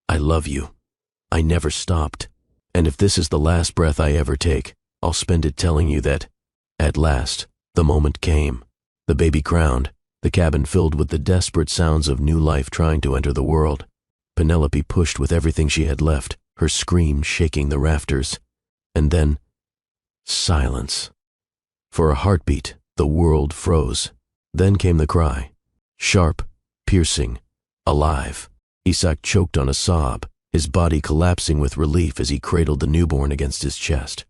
"I love you. I never stopped. And if this is the last breath I ever take, I'll spend it telling you that." At last, the moment came. The baby crowned, the cabin filled with the desperate sounds of new life trying to enter the world. Penelope pushed with everything she had left, her scream shaking the rafters. And then, silence. For a heartbeat, the world froze. Then came the cry. Sharp, piercing, alive. Isak choked on a sob, his body collapsing with relief as he cradled the newborn against his chest.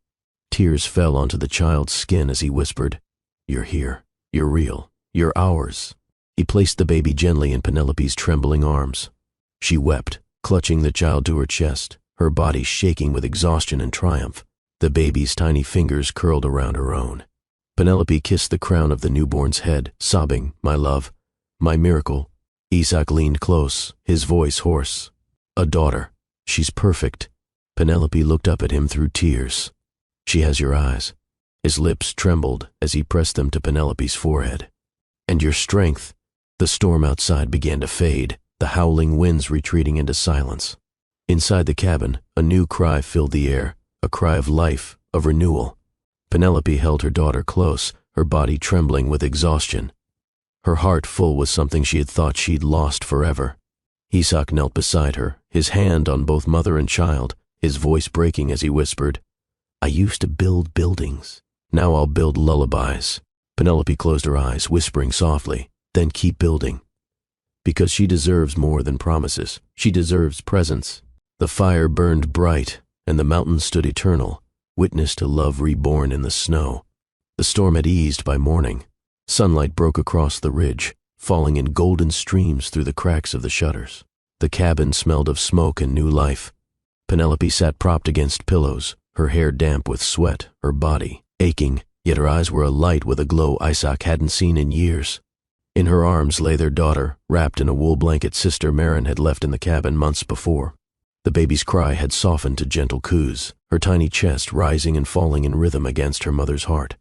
Tears fell onto the child's skin as he whispered, "You're here. You're real. You're ours." He placed the baby gently in Penelope's trembling arms. She wept, clutching the child to her chest, her body shaking with exhaustion and triumph. The baby's tiny fingers curled around her own. Penelope kissed the crown of the newborn's head, sobbing, "My love, my miracle." Isak leaned close, his voice hoarse. "A daughter. She's perfect." Penelope looked up at him through tears. "She has your eyes." His lips trembled as he pressed them to Penelope's forehead. "And your strength." The storm outside began to fade, the howling winds retreating into silence. Inside the cabin, a new cry filled the air, a cry of life, of renewal. Penelope held her daughter close, her body trembling with exhaustion. Her heart full with something she had thought she'd lost forever. Isak knelt beside her, his hand on both mother and child, his voice breaking as he whispered, "I used to build buildings. Now I'll build lullabies." Penelope closed her eyes, whispering softly, "Then keep building." Because she deserves more than promises. She deserves presence. The fire burned bright, and the mountains stood eternal, witness to love reborn in the snow. The storm had eased by morning. Sunlight broke across the ridge, falling in golden streams through the cracks of the shutters. The cabin smelled of smoke and new life. Penelope sat propped against pillows, her hair damp with sweat, her body aching, yet her eyes were alight with a glow Isak hadn't seen in years. In her arms lay their daughter, wrapped in a wool blanket Sister Marin had left in the cabin months before. The baby's cry had softened to gentle coos, her tiny chest rising and falling in rhythm against her mother's heart.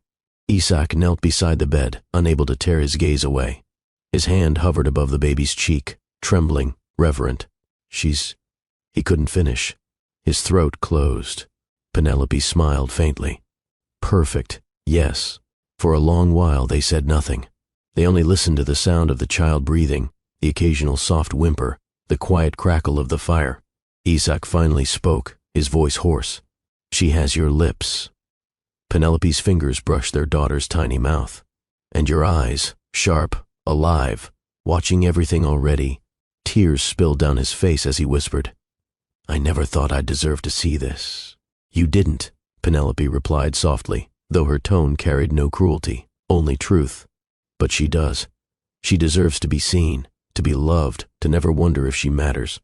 Isak knelt beside the bed, unable to tear his gaze away. His hand hovered above the baby's cheek, trembling, reverent. He couldn't finish. His throat closed. Penelope smiled faintly. Perfect, yes. For a long while they said nothing. They only listened to the sound of the child breathing, the occasional soft whimper, the quiet crackle of the fire. Isak finally spoke, his voice hoarse. "She has your lips." Penelope's fingers brushed their daughter's tiny mouth. "And your eyes, sharp, alive, watching everything already." Tears spilled down his face as he whispered, "I never thought I'd deserve to see this." "You didn't," Penelope replied softly, though her tone carried no cruelty, only truth. "But she does. She deserves to be seen, to be loved, to never wonder if she matters."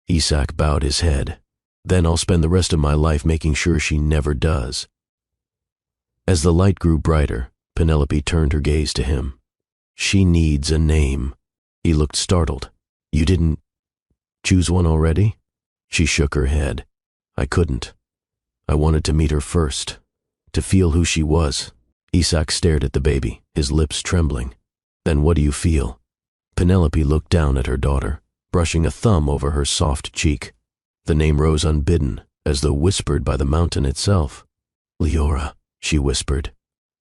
Isak bowed his head. "Then I'll spend the rest of my life making sure she never does." As the light grew brighter, Penelope turned her gaze to him. "She needs a name." He looked startled. "You didn't choose one already?" She shook her head. "I couldn't. I wanted to meet her first, to feel who she was." Isak stared at the baby, his lips trembling. "Then what do you feel?" Penelope looked down at her daughter, brushing a thumb over her soft cheek. The name rose unbidden, as though whispered by the mountain itself. "Leora," she whispered.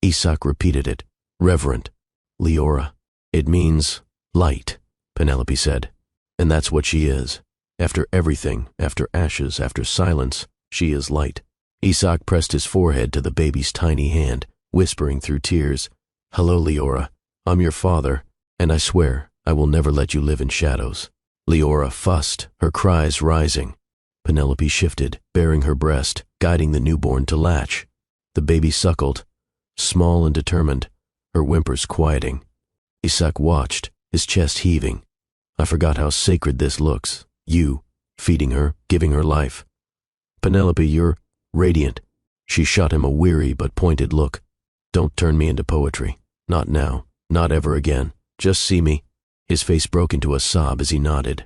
Isak repeated it, reverent. "Leora. It means light," Penelope said. "And that's what she is. After everything, after ashes, after silence, she is light." Isak pressed his forehead to the baby's tiny hand, whispering through tears, "Hello, Leora. I'm your father, and I swear I will never let you live in shadows." Leora fussed, her cries rising. Penelope shifted, baring her breast, guiding the newborn to latch. The baby suckled, small and determined, her whimpers quieting. Isak watched, his chest heaving. "I forgot how sacred this looks. You, feeding her, giving her life. Penelope, you're radiant." She shot him a weary but pointed look. "Don't turn me into poetry. Not now. Not ever again. Just see me." His face broke into a sob as he nodded.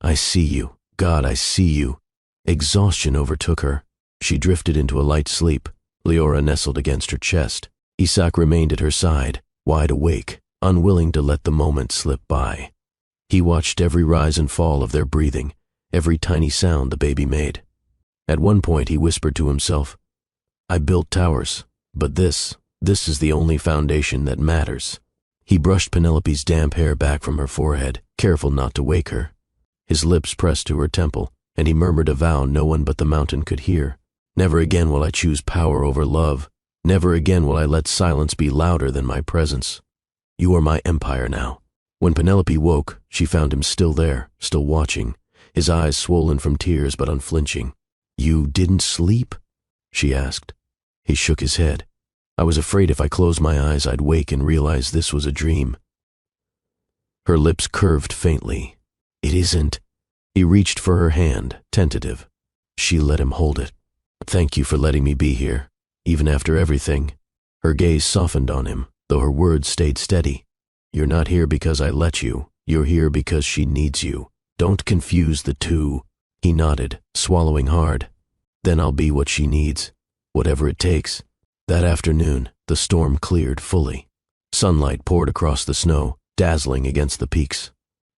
"I see you. God, I see you." Exhaustion overtook her. She drifted into a light sleep. Leora nestled against her chest. Isak remained at her side, wide awake, unwilling to let the moment slip by. He watched every rise and fall of their breathing, every tiny sound the baby made. At one point he whispered to himself, "I built towers, but this is the only foundation that matters." He brushed Penelope's damp hair back from her forehead, careful not to wake her. His lips pressed to her temple, and he murmured a vow no one but the mountain could hear. "Never again will I choose power over love. Never again will I let silence be louder than my presence. You are my empire now." When Penelope woke, she found him still there, still watching, his eyes swollen from tears but unflinching. "You didn't sleep?" she asked. He shook his head. "I was afraid if I closed my eyes I'd wake and realize this was a dream." Her lips curved faintly. "It isn't." He reached for her hand, tentative. She let him hold it. "Thank you for letting me be here, even after everything." Her gaze softened on him, though her words stayed steady. "You're not here because I let you. You're here because she needs you. Don't confuse the two." He nodded, swallowing hard. "Then I'll be what she needs, whatever it takes." That afternoon, the storm cleared fully. Sunlight poured across the snow, dazzling against the peaks.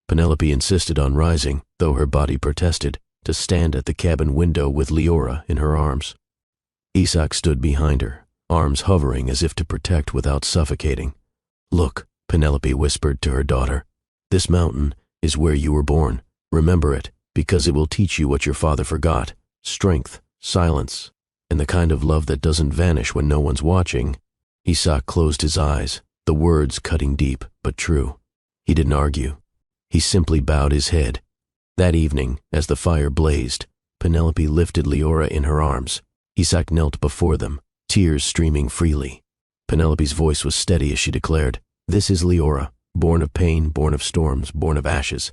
Penelope insisted on rising, though her body protested, to stand at the cabin window with Leora in her arms. Isak stood behind her, arms hovering as if to protect without suffocating. "Look," Penelope whispered to her daughter, "this mountain is where you were born. Remember it, because it will teach you what your father forgot: strength, silence, and the kind of love that doesn't vanish when no one's watching." Isak closed his eyes, the words cutting deep, but true. He didn't argue. He simply bowed his head. That evening, as the fire blazed, Penelope lifted Leora in her arms. Isak knelt before them, tears streaming freely. Penelope's voice was steady as she declared, "This is Leora, born of pain, born of storms, born of ashes.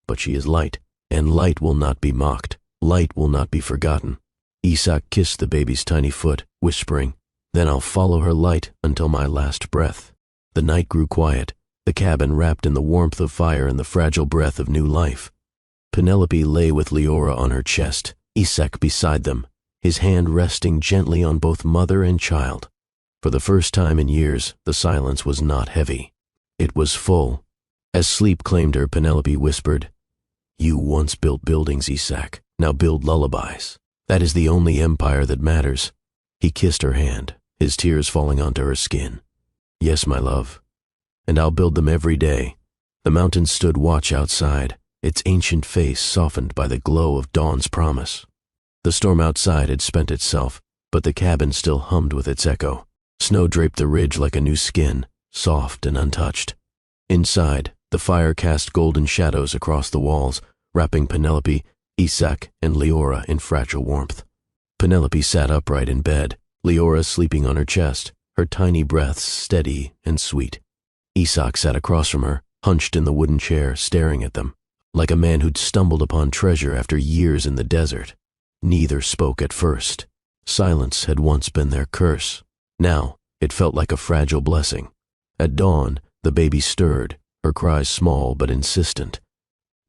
But she is light, and light will not be mocked. Light will not be forgotten." Isak kissed the baby's tiny foot, whispering, "Then I'll follow her light until my last breath." The night grew quiet, the cabin wrapped in the warmth of fire and the fragile breath of new life. Penelope lay with Leora on her chest, Isak beside them, his hand resting gently on both mother and child. For the first time in years, the silence was not heavy. It was full. As sleep claimed her, Penelope whispered, "You once built buildings, Isak. Now build lullabies. That is the only empire that matters." He kissed her hand, his tears falling onto her skin. "Yes, my love. And I'll build them every day." The mountain stood watch outside, its ancient face softened by the glow of dawn's promise. The storm outside had spent itself, but the cabin still hummed with its echo. Snow draped the ridge like a new skin, soft and untouched. Inside, the fire cast golden shadows across the walls, wrapping Penelope, Isak, and Leora in fragile warmth. Penelope sat upright in bed, Leora sleeping on her chest, her tiny breaths steady and sweet. Isak sat across from her, hunched in the wooden chair, staring at them, like a man who'd stumbled upon treasure after years in the desert. Neither spoke at first. Silence had once been their curse. Now, it felt like a fragile blessing. At dawn, the baby stirred, her cries small but insistent.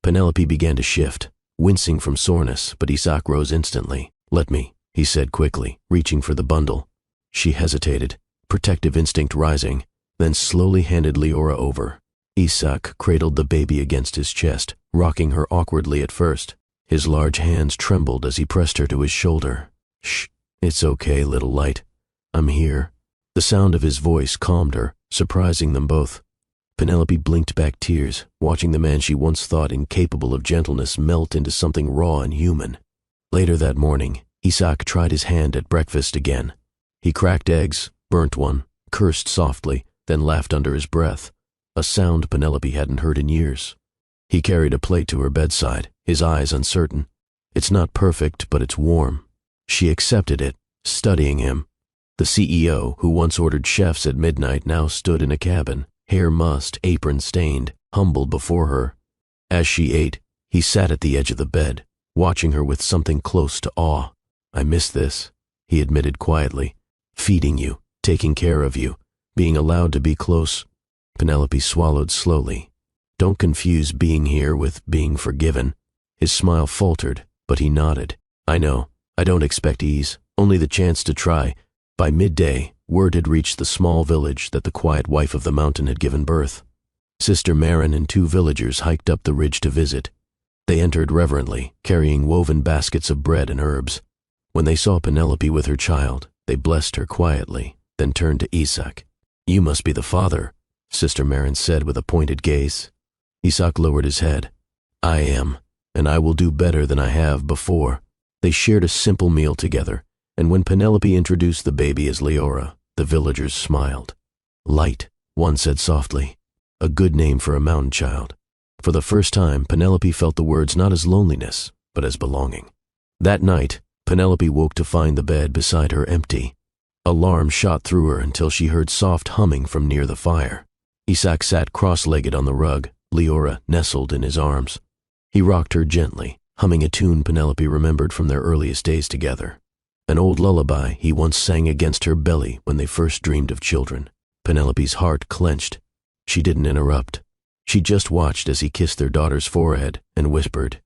Penelope began to shift, wincing from soreness, but Isak rose instantly. "Let me," he said quickly, reaching for the bundle. She hesitated, protective instinct rising, then slowly handed Leora over. Isak cradled the baby against his chest, rocking her awkwardly at first. His large hands trembled as he pressed her to his shoulder. "Shh, it's okay, little light. I'm here." The sound of his voice calmed her, surprising them both. Penelope blinked back tears, watching the man she once thought incapable of gentleness melt into something raw and human. Later that morning, Isak tried his hand at breakfast again. He cracked eggs, burnt one, cursed softly, then laughed under his breath, a sound Penelope hadn't heard in years. He carried a plate to her bedside, his eyes uncertain. "It's not perfect, but it's warm." She accepted it, studying him. The CEO, who once ordered chefs at midnight, now stood in a cabin, hair mussed, apron stained, humble before her. As she ate, he sat at the edge of the bed, watching her with something close to awe. "I miss this," he admitted quietly. "Feeding you, taking care of you, being allowed to be close." Penelope swallowed slowly. "Don't confuse being here with being forgiven." His smile faltered, but he nodded. I know. I don't expect ease, only the chance to try. By midday, word had reached the small village that the quiet wife of the mountain had given birth. Sister Marin and 2 villagers hiked up the ridge to visit. They entered reverently, carrying woven baskets of bread and herbs. When they saw Penelope with her child, they blessed her quietly, then turned to Isak. "You must be the father," Sister Marin said with a pointed gaze. Isak lowered his head. "I am, and I will do better than I have before." They shared a simple meal together, and when Penelope introduced the baby as Leora, the villagers smiled. "Light," one said softly, "a good name for a mountain child." For the first time, Penelope felt the words not as loneliness, but as belonging. That night, Penelope woke to find the bed beside her empty. Alarm shot through her until she heard soft humming from near the fire. Isak sat cross-legged on the rug, Leora nestled in his arms. He rocked her gently, humming a tune Penelope remembered from their earliest days together. An old lullaby he once sang against her belly when they first dreamed of children. Penelope's heart clenched. She didn't interrupt. She just watched as he kissed their daughter's forehead and whispered,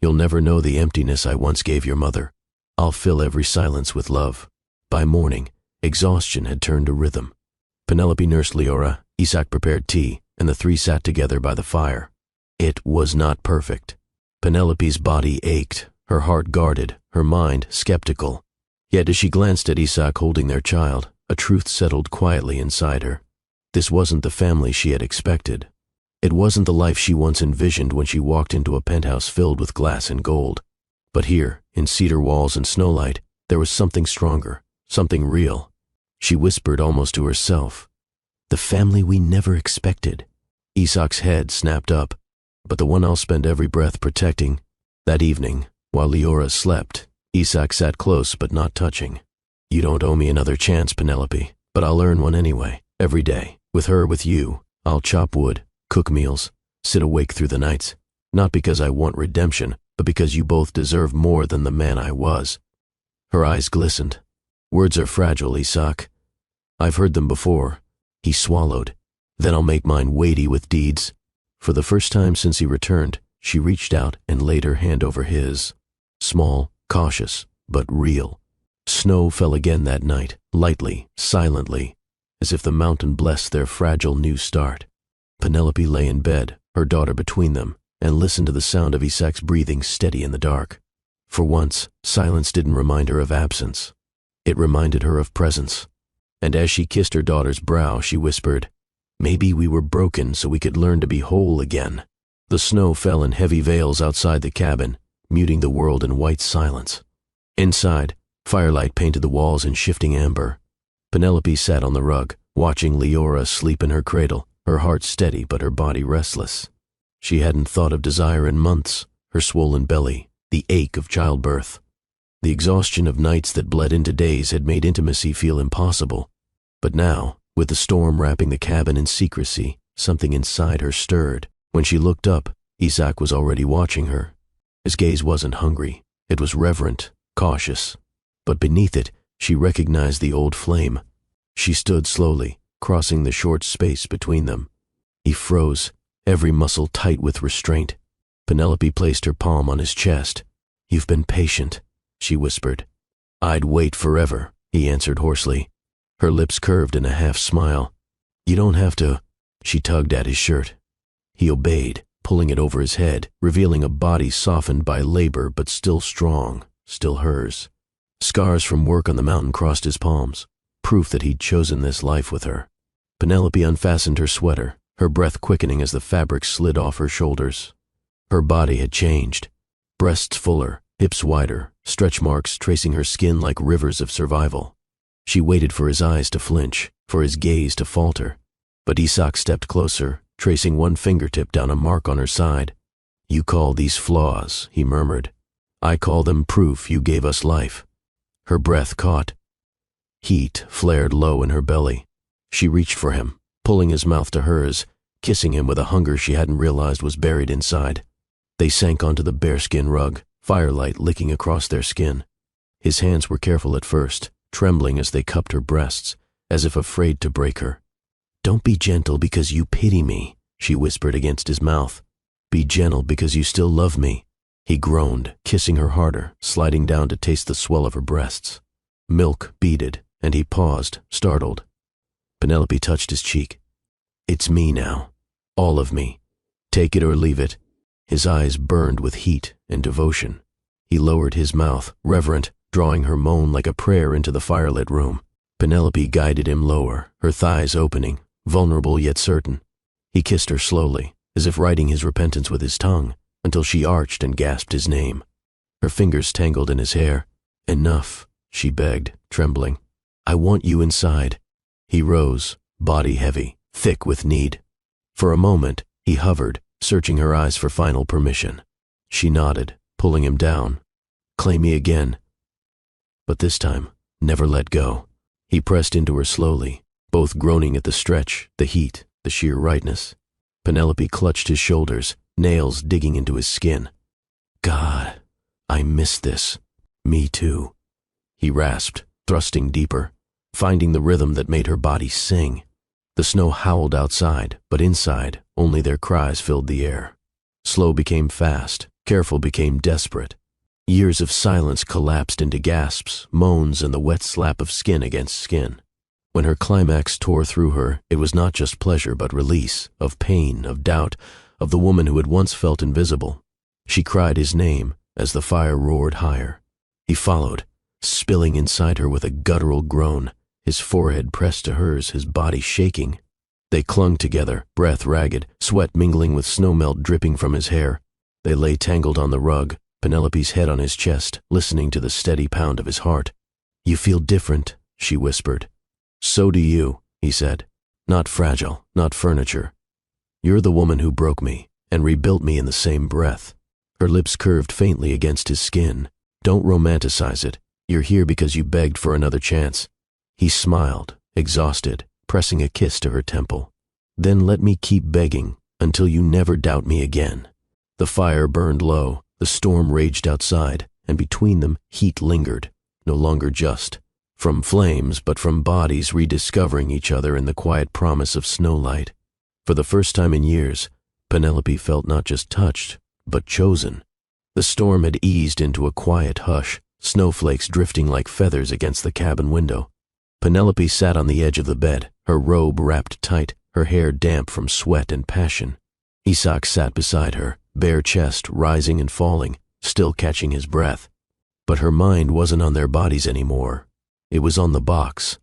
"You'll never know the emptiness I once gave your mother. I'll fill every silence with love." By morning, exhaustion had turned to rhythm. Penelope nursed Leora, Isak prepared tea, and the 3 sat together by the fire. It was not perfect. Penelope's body ached, her heart guarded, her mind skeptical. Yet as she glanced at Isak holding their child, a truth settled quietly inside her. This wasn't the family she had expected. It wasn't the life she once envisioned when she walked into a penthouse filled with glass and gold. But here, in cedar walls and snowlight, there was something stronger, something real. She whispered almost to herself, "The family we never expected." Isak's head snapped up, but the one I'll spend every breath protecting. That evening, while Leora slept, Isak sat close but not touching. "You don't owe me another chance, Penelope, but I'll earn one anyway, every day. With her, with you, I'll chop wood, cook meals, sit awake through the nights. Not because I want redemption, but because you both deserve more than the man I was." Her eyes glistened. "Words are fragile, Isak. I've heard them before." He swallowed. "Then I'll make mine weighty with deeds." For the first time since he returned, she reached out and laid her hand over his. Small, cautious, but real. Snow fell again that night, lightly, silently, as if the mountain blessed their fragile new start. Penelope lay in bed, her daughter between them, and listened to the sound of Isak's breathing steady in the dark. For once, silence didn't remind her of absence. It reminded her of presence. And as she kissed her daughter's brow, she whispered, "Maybe we were broken so we could learn to be whole again." The snow fell in heavy veils outside the cabin, muting the world in white silence. Inside, firelight painted the walls in shifting amber. Penelope sat on the rug, watching Leora sleep in her cradle, her heart steady but her body restless. She hadn't thought of desire in months, her swollen belly, the ache of childbirth. The exhaustion of nights that bled into days had made intimacy feel impossible. But now, with the storm wrapping the cabin in secrecy, something inside her stirred. When she looked up, Isak was already watching her. His gaze wasn't hungry. It was reverent, cautious. But beneath it, she recognized the old flame. She stood slowly, crossing the short space between them. He froze, every muscle tight with restraint. Penelope placed her palm on his chest. "You've been patient," she whispered. "I'd wait forever," he answered hoarsely. Her lips curved in a half-smile. "You don't have to." She tugged at his shirt. He obeyed, pulling it over his head, revealing a body softened by labor but still strong, still hers. Scars from work on the mountain crossed his palms, proof that he'd chosen this life with her. Penelope unfastened her sweater, her breath quickening as the fabric slid off her shoulders. Her body had changed. Breasts fuller, hips wider, stretch marks tracing her skin like rivers of survival. She waited for his eyes to flinch, for his gaze to falter. But Isak stepped closer, tracing one fingertip down a mark on her side. "You call these flaws," he murmured. "I call them proof you gave us life." Her breath caught. Heat flared low in her belly. She reached for him, pulling his mouth to hers, kissing him with a hunger she hadn't realized was buried inside. They sank onto the bearskin rug, firelight licking across their skin. His hands were careful at first, trembling as they cupped her breasts, as if afraid to break her. "Don't be gentle because you pity me," she whispered against his mouth. "Be gentle because you still love me." He groaned, kissing her harder, sliding down to taste the swell of her breasts. Milk beaded, and he paused, startled. Penelope touched his cheek. "It's me now. All of me. Take it or leave it." His eyes burned with heat and devotion. He lowered his mouth, reverent, drawing her moan like a prayer into the firelit room. Penelope guided him lower, her thighs opening, vulnerable yet certain. He kissed her slowly, as if writing his repentance with his tongue, until she arched and gasped his name. Her fingers tangled in his hair. "Enough," she begged, trembling. "I want you inside." He rose, body heavy, thick with need. For a moment, he hovered, searching her eyes for final permission. She nodded, pulling him down. "Claim me again." But this time, never let go. He pressed into her slowly, both groaning at the stretch, the heat, the sheer rightness. Penelope clutched his shoulders, nails digging into his skin. "God, I miss this. Me too," he rasped, thrusting deeper, finding the rhythm that made her body sing. The snow howled outside, but inside, only their cries filled the air. Slow became fast, careful became desperate. Years of silence collapsed into gasps, moans, and the wet slap of skin against skin. When her climax tore through her, it was not just pleasure but release, of pain, of doubt, of the woman who had once felt invisible. She cried his name as the fire roared higher. He followed, spilling inside her with a guttural groan, his forehead pressed to hers, his body shaking. They clung together, breath ragged, sweat mingling with snowmelt dripping from his hair. They lay tangled on the rug, Penelope's head on his chest, listening to the steady pound of his heart. "You feel different," she whispered. "So do you," he said. "Not fragile, not furniture. You're the woman who broke me and rebuilt me in the same breath." Her lips curved faintly against his skin. "Don't romanticize it. You're here because you begged for another chance." He smiled, exhausted, pressing a kiss to her temple. "Then let me keep begging until you never doubt me again." The fire burned low, the storm raged outside, and between them heat lingered, no longer just from flames, but from bodies rediscovering each other in the quiet promise of snowlight. For the first time in years, Penelope felt not just touched, but chosen. The storm had eased into a quiet hush, snowflakes drifting like feathers against the cabin window. Penelope sat on the edge of the bed, her robe wrapped tight, her hair damp from sweat and passion. Isak sat beside her, bare chest rising and falling, still catching his breath. But her mind wasn't on their bodies anymore. It was on the box.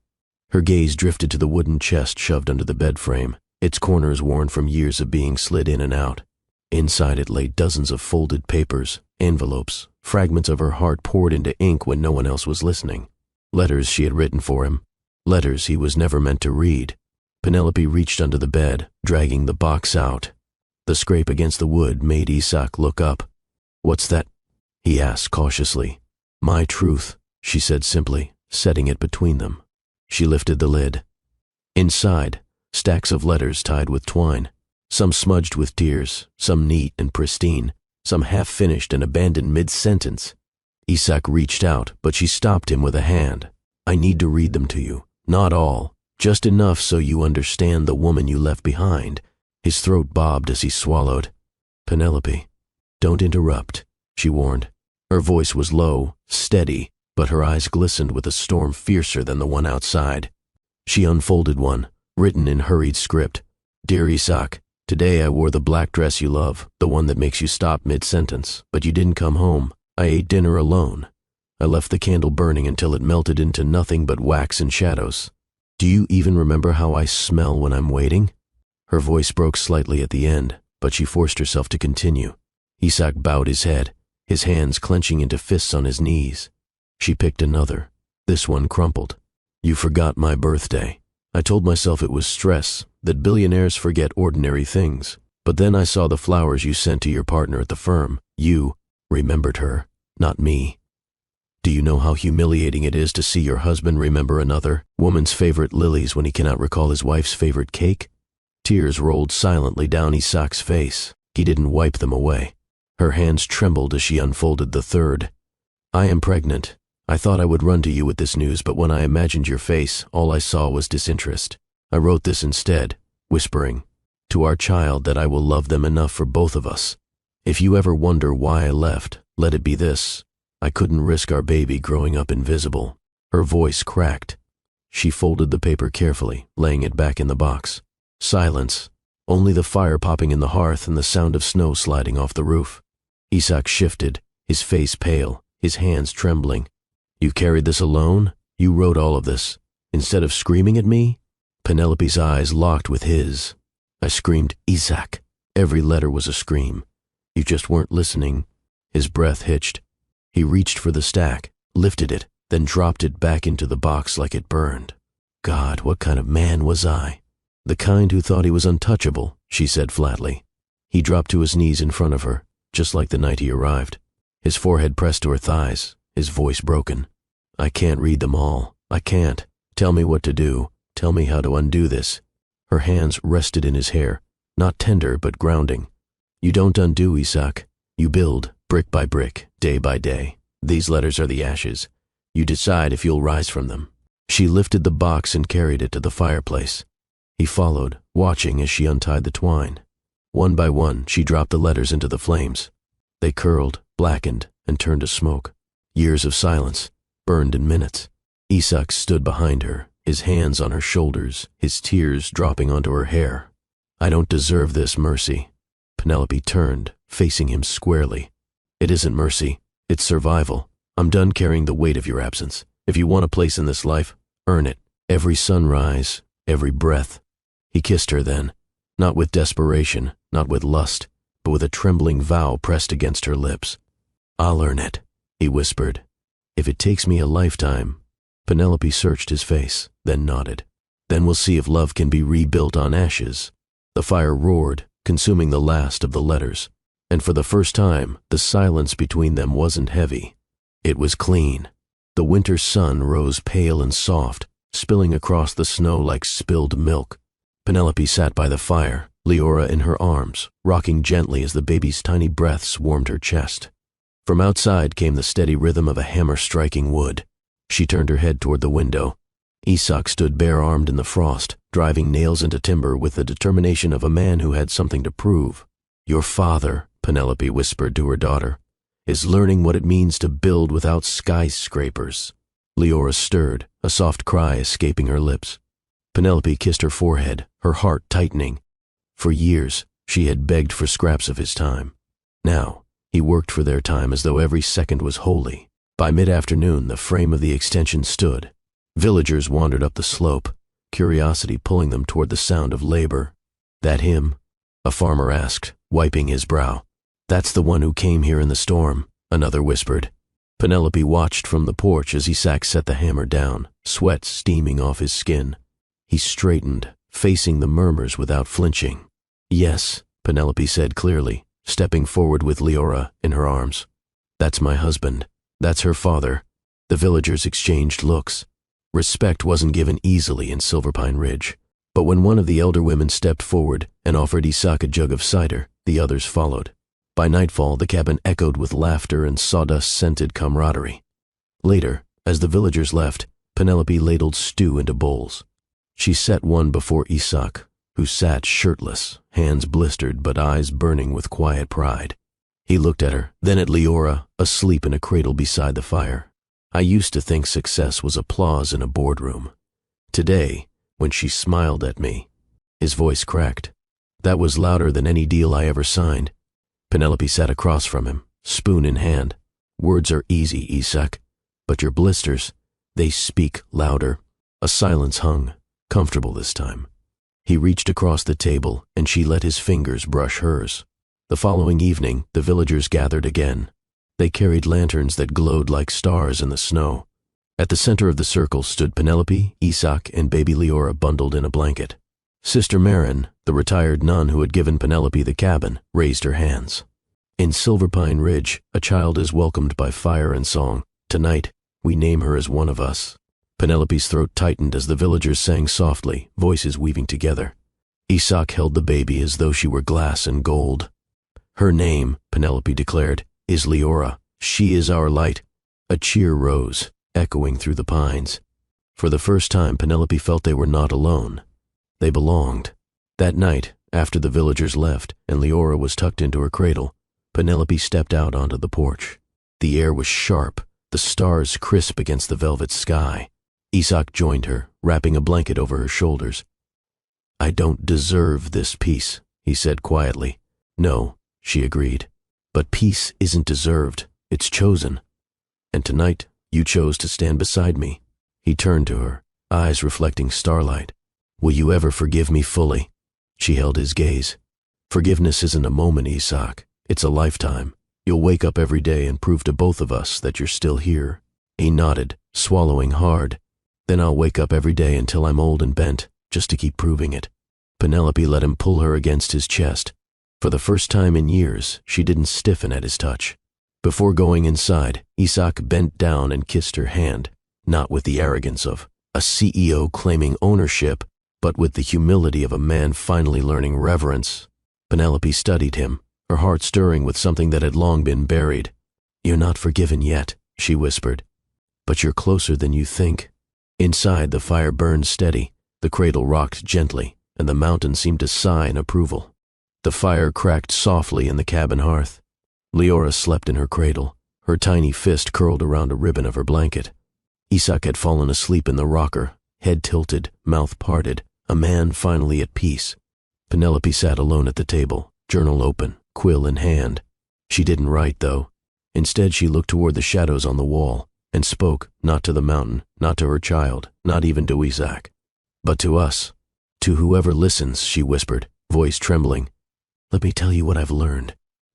Her gaze drifted to the wooden chest shoved under the bed frame, its corners worn from years of being slid in and out. Inside it lay dozens of folded papers, envelopes, fragments of her heart poured into ink when no one else was listening. Letters she had written for him, letters he was never meant to read. Penelope reached under the bed, dragging the box out. The scrape against the wood made Isak look up. "What's that?" he asked cautiously. "My truth," she said simply, setting it between them. She lifted the lid. Inside, stacks of letters tied with twine, some smudged with tears, some neat and pristine, some half-finished and abandoned mid-sentence. Isak reached out, but she stopped him with a hand. "I need to read them to you. Not all, just enough so you understand the woman you left behind." His throat bobbed as he swallowed. "Penelope, don't interrupt," she warned. Her voice was low, steady, but her eyes glistened with a storm fiercer than the one outside. She unfolded one, written in hurried script. "Dear Isak, today I wore the black dress you love, the one that makes you stop mid-sentence, but you didn't come home. I ate dinner alone. I left the candle burning until it melted into nothing but wax and shadows. Do you even remember how I smell when I'm waiting?" Her voice broke slightly at the end, but she forced herself to continue. Isak bowed his head, his hands clenching into fists on his knees. She picked another. This one crumpled. "You forgot my birthday. I told myself it was stress, that billionaires forget ordinary things. But then I saw the flowers you sent to your partner at the firm. You remembered her, not me. Do you know how humiliating it is to see your husband remember another woman's favorite lilies when he cannot recall his wife's favorite cake?" Tears rolled silently down Isak's face. He didn't wipe them away. Her hands trembled as she unfolded the third. "I am pregnant. I thought I would run to you with this news, but when I imagined your face, all I saw was disinterest. I wrote this instead, whispering, 'To our child that I will love them enough for both of us.' If you ever wonder why I left, let it be this. I couldn't risk our baby growing up invisible." Her voice cracked. She folded the paper carefully, laying it back in the box. Silence. Only the fire popping in the hearth and the sound of snow sliding off the roof. Isak shifted, his face pale, his hands trembling. "You carried this alone? You wrote all of this? Instead of screaming at me?" Penelope's eyes locked with his. I screamed, "Isak." Every letter was a scream. "You just weren't listening." His breath hitched. He reached for the stack, lifted it, then dropped it back into the box like it burned. God, what kind of man was I? "The kind who thought he was untouchable," she said flatly. He dropped to his knees in front of her, just like the night he arrived. His forehead pressed to her thighs, his voice broken. "I can't read them all. I can't. Tell me what to do. Tell me how to undo this." Her hands rested in his hair, not tender but grounding. "You don't undo, Isak. You build, brick by brick, day by day. These letters are the ashes. You decide if you'll rise from them." She lifted the box and carried it to the fireplace. He followed, watching as she untied the twine. One by one, she dropped the letters into the flames. They curled, blackened, and turned to smoke. Years of silence, burned in minutes. Isak stood behind her, his hands on her shoulders, his tears dropping onto her hair. "I don't deserve this mercy." Penelope turned, facing him squarely. "It isn't mercy. It's survival. I'm done carrying the weight of your absence. If you want a place in this life, earn it. Every sunrise, every breath." He kissed her then, not with desperation, not with lust, but with a trembling vow pressed against her lips. "I'll earn it," he whispered. "If it takes me a lifetime." Penelope searched his face, then nodded. "Then we'll see if love can be rebuilt on ashes." The fire roared, consuming the last of the letters, and for the first time, the silence between them wasn't heavy. It was clean. The winter sun rose pale and soft, spilling across the snow like spilled milk. Penelope sat by the fire, Leora in her arms, rocking gently as the baby's tiny breaths warmed her chest. From outside came the steady rhythm of a hammer striking wood. She turned her head toward the window. Isak stood bare-armed in the frost, driving nails into timber with the determination of a man who had something to prove. "Your father," Penelope whispered to her daughter, "is learning what it means to build without skyscrapers." Leora stirred, a soft cry escaping her lips. Penelope kissed her forehead, her heart tightening. For years, she had begged for scraps of his time. Now, he worked for their time as though every second was holy. By mid-afternoon, the frame of the extension stood. Villagers wandered up the slope, curiosity pulling them toward the sound of labor. "That him?" a farmer asked, wiping his brow. "That's the one who came here in the storm," another whispered. Penelope watched from the porch as Isak set the hammer down, sweat steaming off his skin. He straightened, facing the murmurs without flinching. "Yes," Penelope said clearly, stepping forward with Leora in her arms. "That's my husband. That's her father." The villagers exchanged looks. Respect wasn't given easily in Silverpine Ridge, but when one of the elder women stepped forward and offered Isak a jug of cider, the others followed. By nightfall, the cabin echoed with laughter and sawdust-scented camaraderie. Later, as the villagers left, Penelope ladled stew into bowls. She set one before Isak, who sat shirtless, hands blistered but eyes burning with quiet pride. He looked at her, then at Leora, asleep in a cradle beside the fire. I used to think success was applause in a boardroom. Today, when she smiled at me, his voice cracked. That was louder than any deal I ever signed. Penelope sat across from him, spoon in hand. "Words are easy, Isak, but your blisters, they speak louder." A silence hung, comfortable this time. He reached across the table, and she let his fingers brush hers. The following evening, the villagers gathered again. They carried lanterns that glowed like stars in the snow. At the center of the circle stood Penelope, Isak, and baby Leora bundled in a blanket. Sister Marin, the retired nun who had given Penelope the cabin, raised her hands. In Silverpine Ridge, a child is welcomed by fire and song. Tonight, we name her as one of us. Penelope's throat tightened as the villagers sang softly, voices weaving together. Isak held the baby as though she were glass and gold. "Her name," Penelope declared, "is Leora. She is our light." A cheer rose, echoing through the pines. For the first time, Penelope felt they were not alone. They belonged. That night, after the villagers left and Leora was tucked into her cradle, Penelope stepped out onto the porch. The air was sharp, the stars crisp against the velvet sky. Isak joined her, wrapping a blanket over her shoulders. "I don't deserve this peace," he said quietly. "No," she agreed. "But peace isn't deserved, it's chosen. And tonight, you chose to stand beside me." He turned to her, eyes reflecting starlight. "Will you ever forgive me fully?" She held his gaze. "Forgiveness isn't a moment, Isak. It's a lifetime. You'll wake up every day and prove to both of us that you're still here." He nodded, swallowing hard. "Then I'll wake up every day until I'm old and bent, just to keep proving it." Penelope let him pull her against his chest. For the first time in years, she didn't stiffen at his touch. Before going inside, Isak bent down and kissed her hand, not with the arrogance of a CEO claiming ownership, but with the humility of a man finally learning reverence. Penelope studied him, her heart stirring with something that had long been buried. "You're not forgiven yet," she whispered. "But you're closer than you think." Inside, the fire burned steady, the cradle rocked gently, and the mountain seemed to sigh in approval. The fire cracked softly in the cabin hearth. Leora slept in her cradle, her tiny fist curled around a ribbon of her blanket. Isak had fallen asleep in the rocker, head tilted, mouth parted, a man finally at peace. Penelope sat alone at the table, journal open, quill in hand. She didn't write, though. Instead, she looked toward the shadows on the wall and spoke, not to the mountain, not to her child, not even to Isak, but to us. "To whoever listens," she whispered, voice trembling. "Let me tell you what I've learned.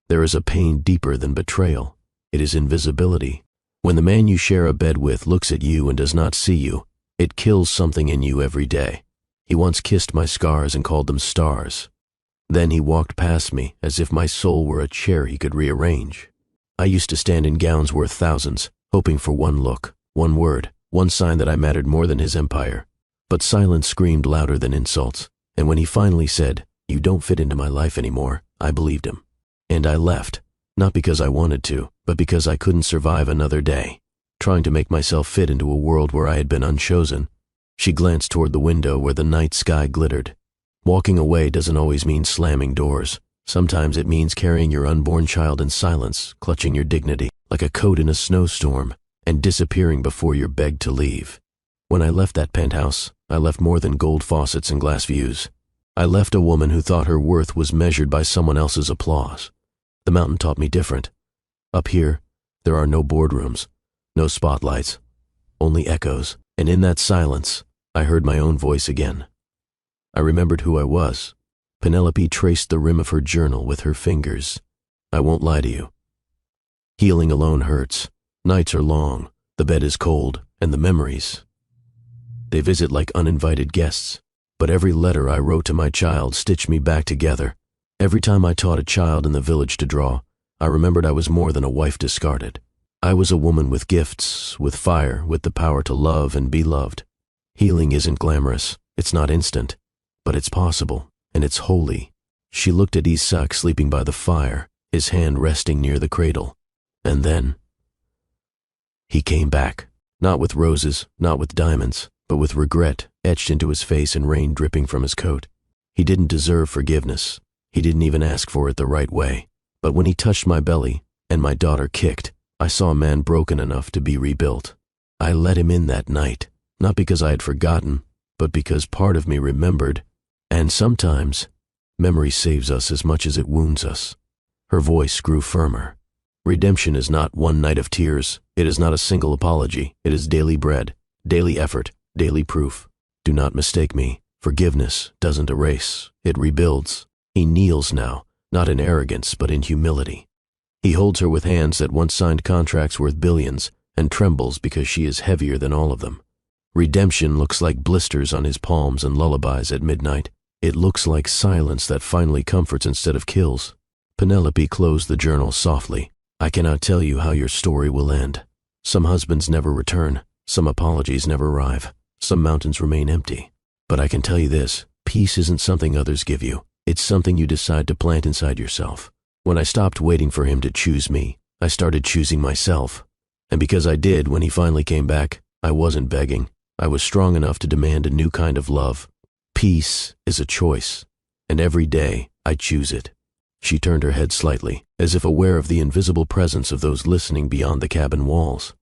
There is a pain deeper than betrayal. It is invisibility. When the man you share a bed with looks at you and does not see you, it kills something in you every day. He once kissed my scars and called them stars. Then he walked past me as if my soul were a chair he could rearrange. I used to stand in gowns worth thousands, hoping for one look, one word, one sign that I mattered more than his empire. But silence screamed louder than insults, and when he finally said, 'You don't fit into my life anymore,' I believed him. And I left, not because I wanted to, but because I couldn't survive another day, trying to make myself fit into a world where I had been unchosen." She glanced toward the window where the night sky glittered. Walking away doesn't always mean slamming doors. Sometimes it means carrying your unborn child in silence, clutching your dignity like a coat in a snowstorm, and disappearing before you're begged to leave. When I left that penthouse, I left more than gold faucets and glass views. I left a woman who thought her worth was measured by someone else's applause. The mountain taught me different. Up here, there are no boardrooms, no spotlights, only echoes, and in that silence, I heard my own voice again. I remembered who I was. Penelope traced the rim of her journal with her fingers. "I won't lie to you. Healing alone hurts. Nights are long, the bed is cold, and the memories, they visit like uninvited guests. But every letter I wrote to my child stitched me back together. Every time I taught a child in the village to draw, I remembered I was more than a wife discarded. I was a woman with gifts, with fire, with the power to love and be loved. Healing isn't glamorous, it's not instant, but it's possible, and it's holy." She looked at Isak sleeping by the fire, his hand resting near the cradle. And then he came back, not with roses, not with diamonds, but with regret etched into his face and rain dripping from his coat. He didn't deserve forgiveness. He didn't even ask for it the right way. But when he touched my belly and my daughter kicked, I saw a man broken enough to be rebuilt. I let him in that night, not because I had forgotten, but because part of me remembered. And sometimes, memory saves us as much as it wounds us. Her voice grew firmer. "Redemption is not one night of tears. It is not a single apology. It is daily bread, daily effort, daily proof. Do not mistake me. Forgiveness doesn't erase. It rebuilds." He kneels now, not in arrogance, but in humility. He holds her with hands that once signed contracts worth billions, and trembles because she is heavier than all of them. Redemption looks like blisters on his palms and lullabies at midnight. It looks like silence that finally comforts instead of kills. Penelope closed the journal softly. "I cannot tell you how your story will end. Some husbands never return. Some apologies never arrive. Some mountains remain empty. But I can tell you this, peace isn't something others give you. It's something you decide to plant inside yourself. When I stopped waiting for him to choose me, I started choosing myself. And because I did, when he finally came back, I wasn't begging. I was strong enough to demand a new kind of love. Peace is a choice, and every day I choose it. She turned her head slightly, as if aware of the invisible presence of those listening beyond the cabin walls.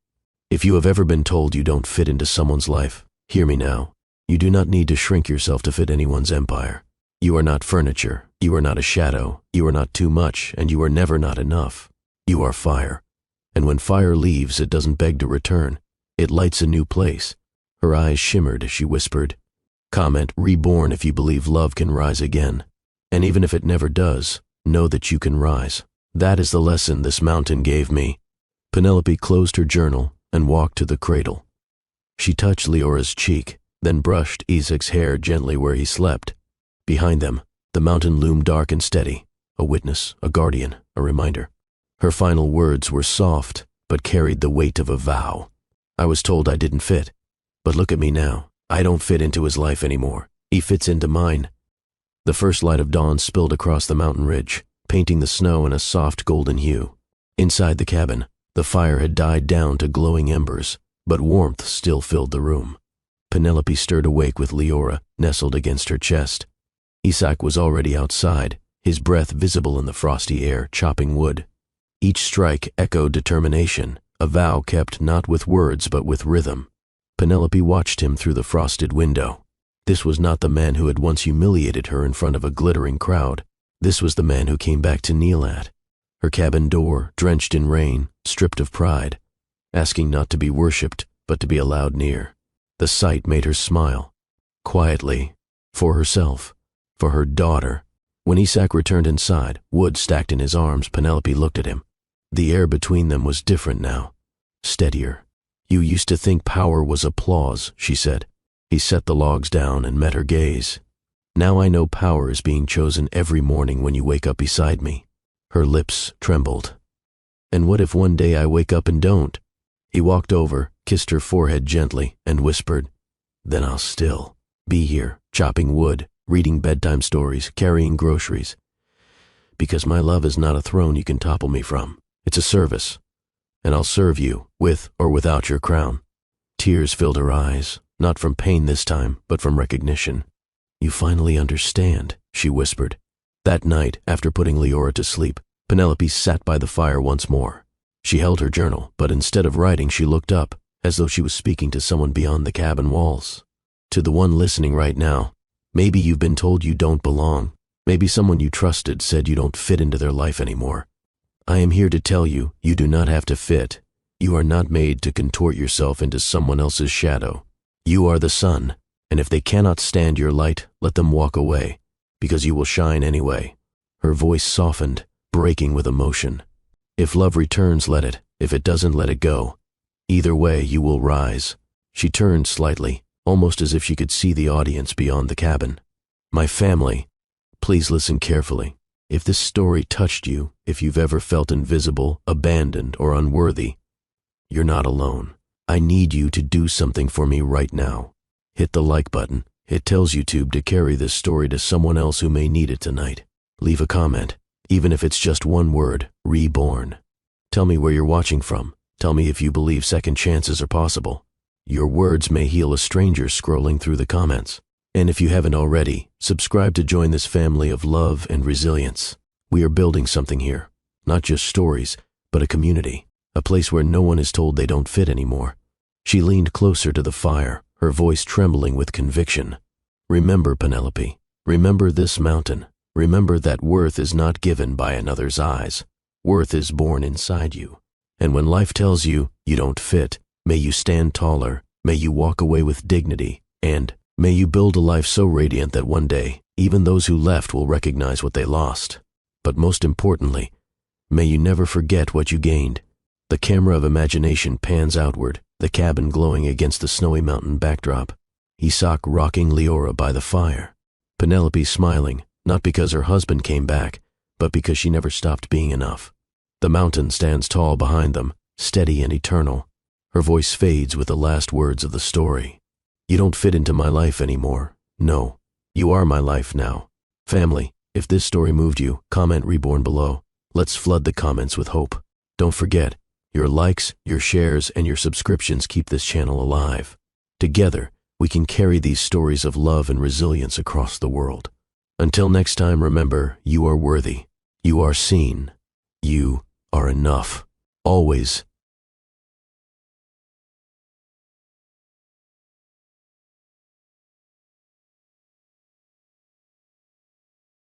If you have ever been told you don't fit into someone's life, hear me now. You do not need to shrink yourself to fit anyone's empire. You are not furniture, you are not a shadow, you are not too much, and you are never not enough. You are fire. And when fire leaves, it doesn't beg to return. It lights a new place. Her eyes shimmered as she whispered, "Comment reborn if you believe love can rise again. And even if it never does, know that you can rise." That is the lesson this mountain gave me. Penelope closed her journal and walked to the cradle. She touched Leora's cheek, then brushed Isaac's hair gently where he slept. Behind them, the mountain loomed dark and steady, a witness, a guardian, a reminder. Her final words were soft, but carried the weight of a vow. "I was told I didn't fit, but look at me now. I don't fit into his life anymore. He fits into mine." The first light of dawn spilled across the mountain ridge, painting the snow in a soft golden hue. Inside the cabin, the fire had died down to glowing embers, but warmth still filled the room. Penelope stirred awake with Leora nestled against her chest. Isaac was already outside, his breath visible in the frosty air, chopping wood. Each strike echoed determination, a vow kept not with words but with rhythm. Penelope watched him through the frosted window. This was not the man who had once humiliated her in front of a glittering crowd. This was the man who came back to kneel at her cabin door, drenched in rain, stripped of pride, asking not to be worshipped, but to be allowed near. The sight made her smile, quietly, for herself, for her daughter. When Isaac returned inside, wood stacked in his arms, Penelope looked at him. The air between them was different now, steadier. "You used to think power was applause," she said. He set the logs down and met her gaze. "Now I know power is being chosen every morning when you wake up beside me." Her lips trembled. "And what if one day I wake up and don't?" He walked over, kissed her forehead gently, and whispered, "Then I'll still be here, chopping wood, reading bedtime stories, carrying groceries. Because my love is not a throne you can topple me from. It's a service. And I'll serve you, with or without your crown." Tears filled her eyes, not from pain this time, but from recognition. "You finally understand," she whispered. That night, after putting Leora to sleep, Penelope sat by the fire once more. She held her journal, but instead of writing, she looked up, as though she was speaking to someone beyond the cabin walls. To the one listening right now, maybe you've been told you don't belong. Maybe someone you trusted said you don't fit into their life anymore. I am here to tell you, you do not have to fit. You are not made to contort yourself into someone else's shadow. You are the sun, and if they cannot stand your light, let them walk away, because you will shine anyway. Her voice softened, breaking with emotion. If love returns, let it. If it doesn't, let it go. Either way, you will rise. She turned slightly, almost as if she could see the audience beyond the cabin. My family, please listen carefully. If this story touched you, if you've ever felt invisible, abandoned, or unworthy, you're not alone. I need you to do something for me right now. Hit the like button. It tells YouTube to carry this story to someone else who may need it tonight. Leave a comment, even if it's just one word, reborn. Tell me where you're watching from. Tell me if you believe second chances are possible. Your words may heal a stranger scrolling through the comments. And if you haven't already, subscribe to join this family of love and resilience. We are building something here. Not just stories, but a community. A place where no one is told they don't fit anymore. She leaned closer to the fire, her voice trembling with conviction. Remember, Penelope. Remember this mountain. Remember that worth is not given by another's eyes. Worth is born inside you. And when life tells you you don't fit, may you stand taller, may you walk away with dignity, and may you build a life so radiant that one day, even those who left will recognize what they lost. But most importantly, may you never forget what you gained. The camera of imagination pans outward, the cabin glowing against the snowy mountain backdrop. Isaac rocking Leora by the fire. Penelope smiling, not because her husband came back, but because she never stopped being enough. The mountain stands tall behind them, steady and eternal. Her voice fades with the last words of the story. You don't fit into my life anymore. No, you are my life now. Family, if this story moved you, comment reborn below. Let's flood the comments with hope. Don't forget, your likes, your shares, and your subscriptions keep this channel alive. Together, we can carry these stories of love and resilience across the world. Until next time, remember, you are worthy. You are seen. You are enough. Always